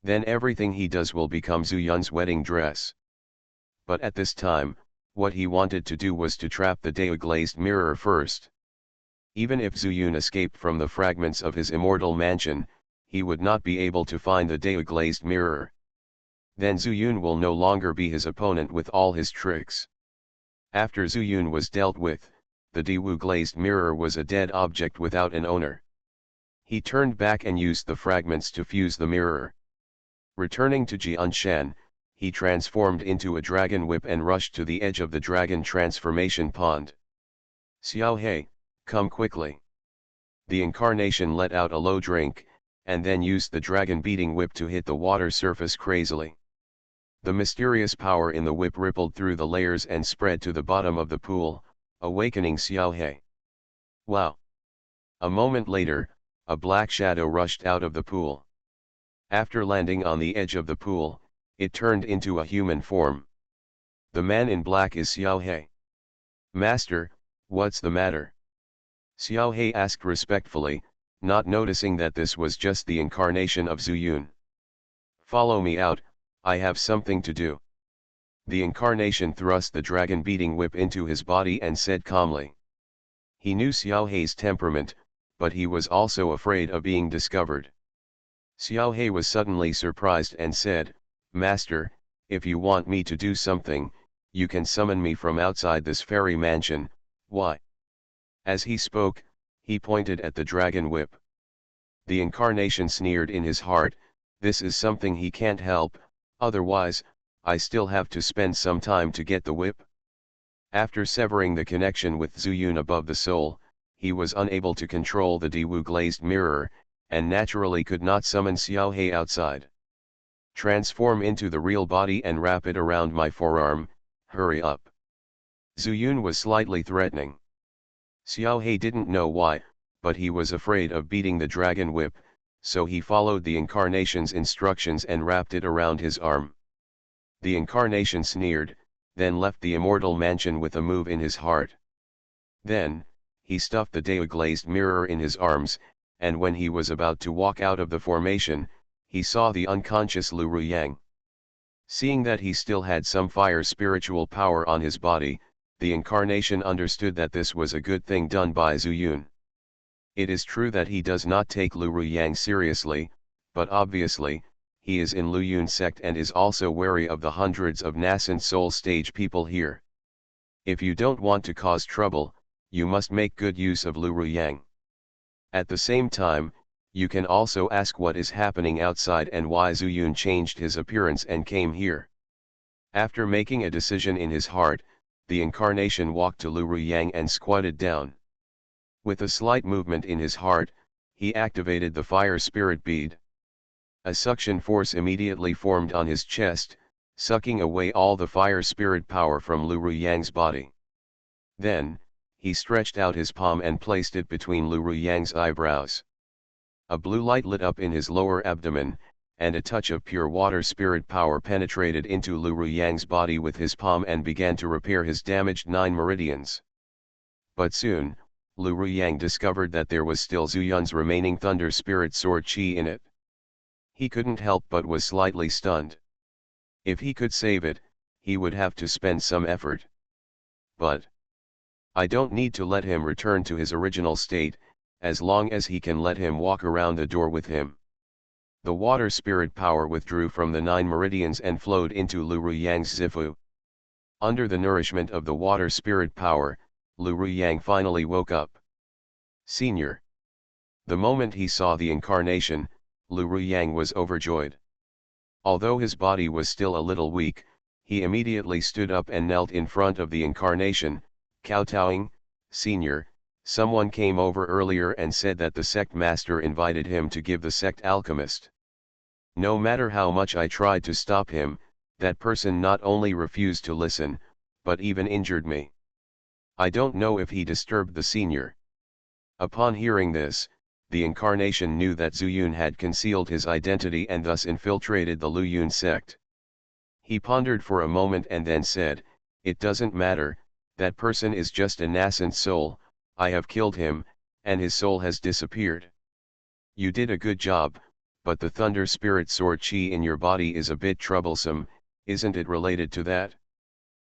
Then everything he does will become Zuyun's wedding dress. But at this time, what he wanted to do was to trap the Daewoo glazed mirror first. Even if Zuyun escaped from the fragments of his immortal mansion, he would not be able to find the Daewoo glazed mirror. Then Zuyun will no longer be his opponent with all his tricks. After Zuyun was dealt with, the Daewoo glazed mirror was a dead object without an owner. He turned back and used the fragments to fuse the mirror. Returning to Xianxia, he transformed into a dragon whip and rushed to the edge of the dragon transformation pond. Xiaohei, come quickly. The incarnation let out a low drink, and then used the dragon-beating whip to hit the water surface crazily. The mysterious power in the whip rippled through the layers and spread to the bottom of the pool, awakening Xiaohei. Wow! A moment later, a black shadow rushed out of the pool. After landing on the edge of the pool, it turned into a human form. The man in black is Xiaohei. Master, what's the matter? Xiaohei asked respectfully, not noticing that this was just the incarnation of Zuyun. Follow me out, I have something to do. The incarnation thrust the dragon-beating whip into his body and said calmly. He knew Xiaohei's temperament, but he was also afraid of being discovered. Xiaohei was suddenly surprised and said, Master, if you want me to do something, you can summon me from outside this fairy mansion. Why? As he spoke, he pointed at the dragon whip. The incarnation sneered in his heart, this is something he can't help, otherwise, I still have to spend some time to get the whip. After severing the connection with Zuyun above the soul, he was unable to control the Daewoo glazed mirror, and naturally could not summon Xiaohei outside. Transform into the real body and wrap it around my forearm, hurry up. Zuyun was slightly threatening. Xiaohei didn't know why, but he was afraid of beating the dragon whip, so he followed the incarnation's instructions and wrapped it around his arm. The incarnation sneered, then left the immortal mansion with a move in his heart. Then, he stuffed the Daewoo glazed mirror in his arms, and when he was about to walk out of the formation, he saw the unconscious Lu Ruyang. Seeing that he still had some fire spiritual power on his body, the incarnation understood that this was a good thing done by Zuyun. It is true that he does not take Lu Ruyang seriously, but obviously, he is in Lu Yun's sect and is also wary of the hundreds of nascent soul stage people here. If you don't want to cause trouble, you must make good use of Lu Ruyang. At the same time, you can also ask what is happening outside and why Zuyun changed his appearance and came here. After making a decision in his heart, the incarnation walked to Lu Ruyang and squatted down. With a slight movement in his heart, he activated the fire spirit bead. A suction force immediately formed on his chest, sucking away all the fire spirit power from Lu Ruyang's body. Then, he stretched out his palm and placed it between Lu Ruyang's eyebrows. A blue light lit up in his lower abdomen, and a touch of pure water spirit power penetrated into Lu Ruyang's body with his palm and began to repair his damaged 9 meridians. But soon, Lu Ruyang discovered that there was still Zuyun's remaining thunder spirit sword chi in it. He couldn't help but was slightly stunned. If he could save it, he would have to spend some effort. But I don't need to let him return to his original state, as long as he can let him walk around the door with him. The water spirit power withdrew from the 9 meridians and flowed into Lu Ruyang's zifu. Under the nourishment of the water spirit power, Lu Ruyang finally woke up. Senior, The moment he saw the incarnation, Lu Ruyang was overjoyed. Although his body was still a little weak, he immediately stood up and knelt in front of the incarnation, kowtowing. Senior, someone came over earlier and said that the sect master invited him to give the sect alchemist. No matter how much I tried to stop him, that person not only refused to listen, but even injured me. I don't know if he disturbed the senior. Upon hearing this, the incarnation knew that Zuyun had concealed his identity and thus infiltrated the Luyun sect. He pondered for a moment and then said, "It doesn't matter, that person is just a nascent soul, I have killed him, and his soul has disappeared. You did a good job, but the thunder spirit sword chi in your body is a bit troublesome, isn't it related to that?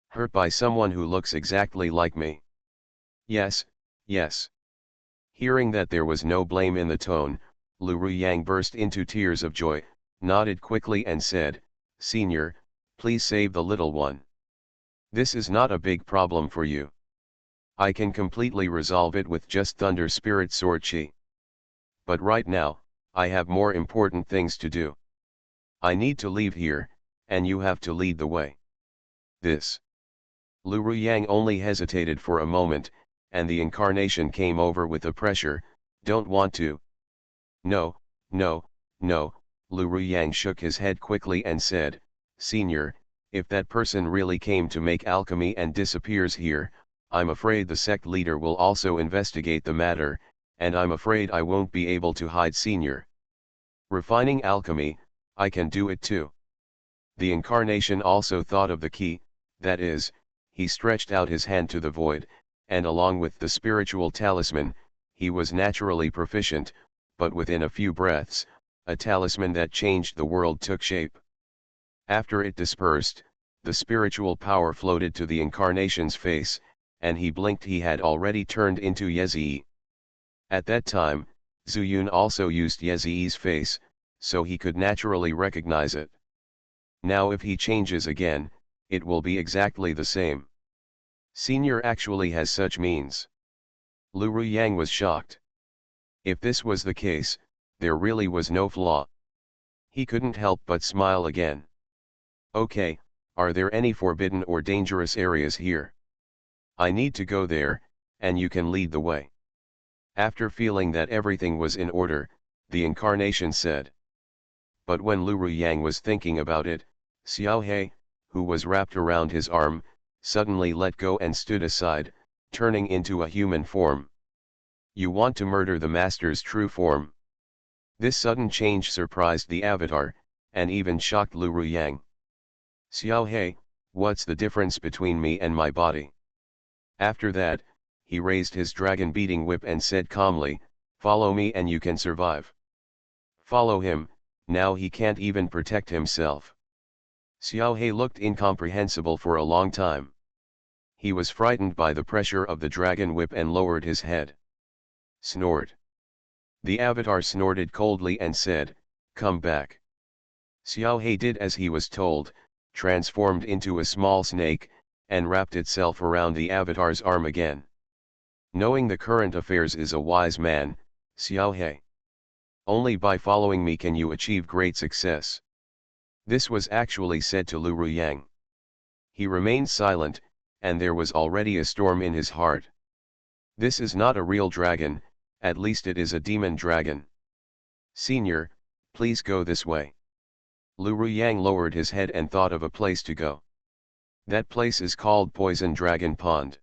Hurt by someone who looks exactly like me?" "Yes, yes." Hearing that there was no blame in the tone, Lu Ruyang burst into tears of joy, nodded quickly and said, "Senior, please save the little one. This is not a big problem for you. I can completely resolve it with just thunder spirit sword chi. But right now, I have more important things to do. I need to leave here, and you have to lead the way." This. Lu Ruyang only hesitated for a moment, and the incarnation came over with a pressure, "Don't want to." "No, no, no," Lu Ruyang shook his head quickly and said, "Senior, if that person really came to make alchemy and disappears here, I'm afraid the sect leader will also investigate the matter, and I'm afraid I won't be able to hide Senior. Refining alchemy, I can do it too." The incarnation also thought of the key, that is, he stretched out his hand to the void, and along with the spiritual talisman, he was naturally proficient, but within a few breaths, a talisman that changed the world took shape. After it dispersed, the spiritual power floated to the incarnation's face, and he blinked he had already turned into Yezhi. At that time, Zuyun also used Yezhi's face, so he could naturally recognize it. Now if he changes again, it will be exactly the same. Senior actually has such means. Lu Ruyang was shocked. If this was the case, there really was no flaw. He couldn't help but smile again. "Okay, are there any forbidden or dangerous areas here? I need to go there, and you can lead the way." After feeling that everything was in order, the incarnation said. But when Lu Ruyang was thinking about it, Xiaohe, who was wrapped around his arm, suddenly let go and stood aside, turning into a human form. "You want to murder the master's true form?" This sudden change surprised the avatar, and even shocked Lu Ruyang. "Xiaohe, what's the difference between me and my body?" After that, he raised his dragon beating whip and said calmly, "Follow me and you can survive." Follow him, now he can't even protect himself. Xiaohe looked incomprehensible for a long time. He was frightened by the pressure of the dragon whip and lowered his head. Snort. The avatar snorted coldly and said, "Come back." Xiaohe did as he was told, transformed into a small snake, and wrapped itself around the avatar's arm again. Knowing the current affairs is a wise man, Xiaohe. Only by following me can you achieve great success. This was actually said to Lu Ruyang. He remained silent, and there was already a storm in his heart. This is not a real dragon, at least it is a demon dragon. "Senior, please go this way." Lu Ruyang lowered his head and thought of a place to go. That place is called Poison Dragon Pond.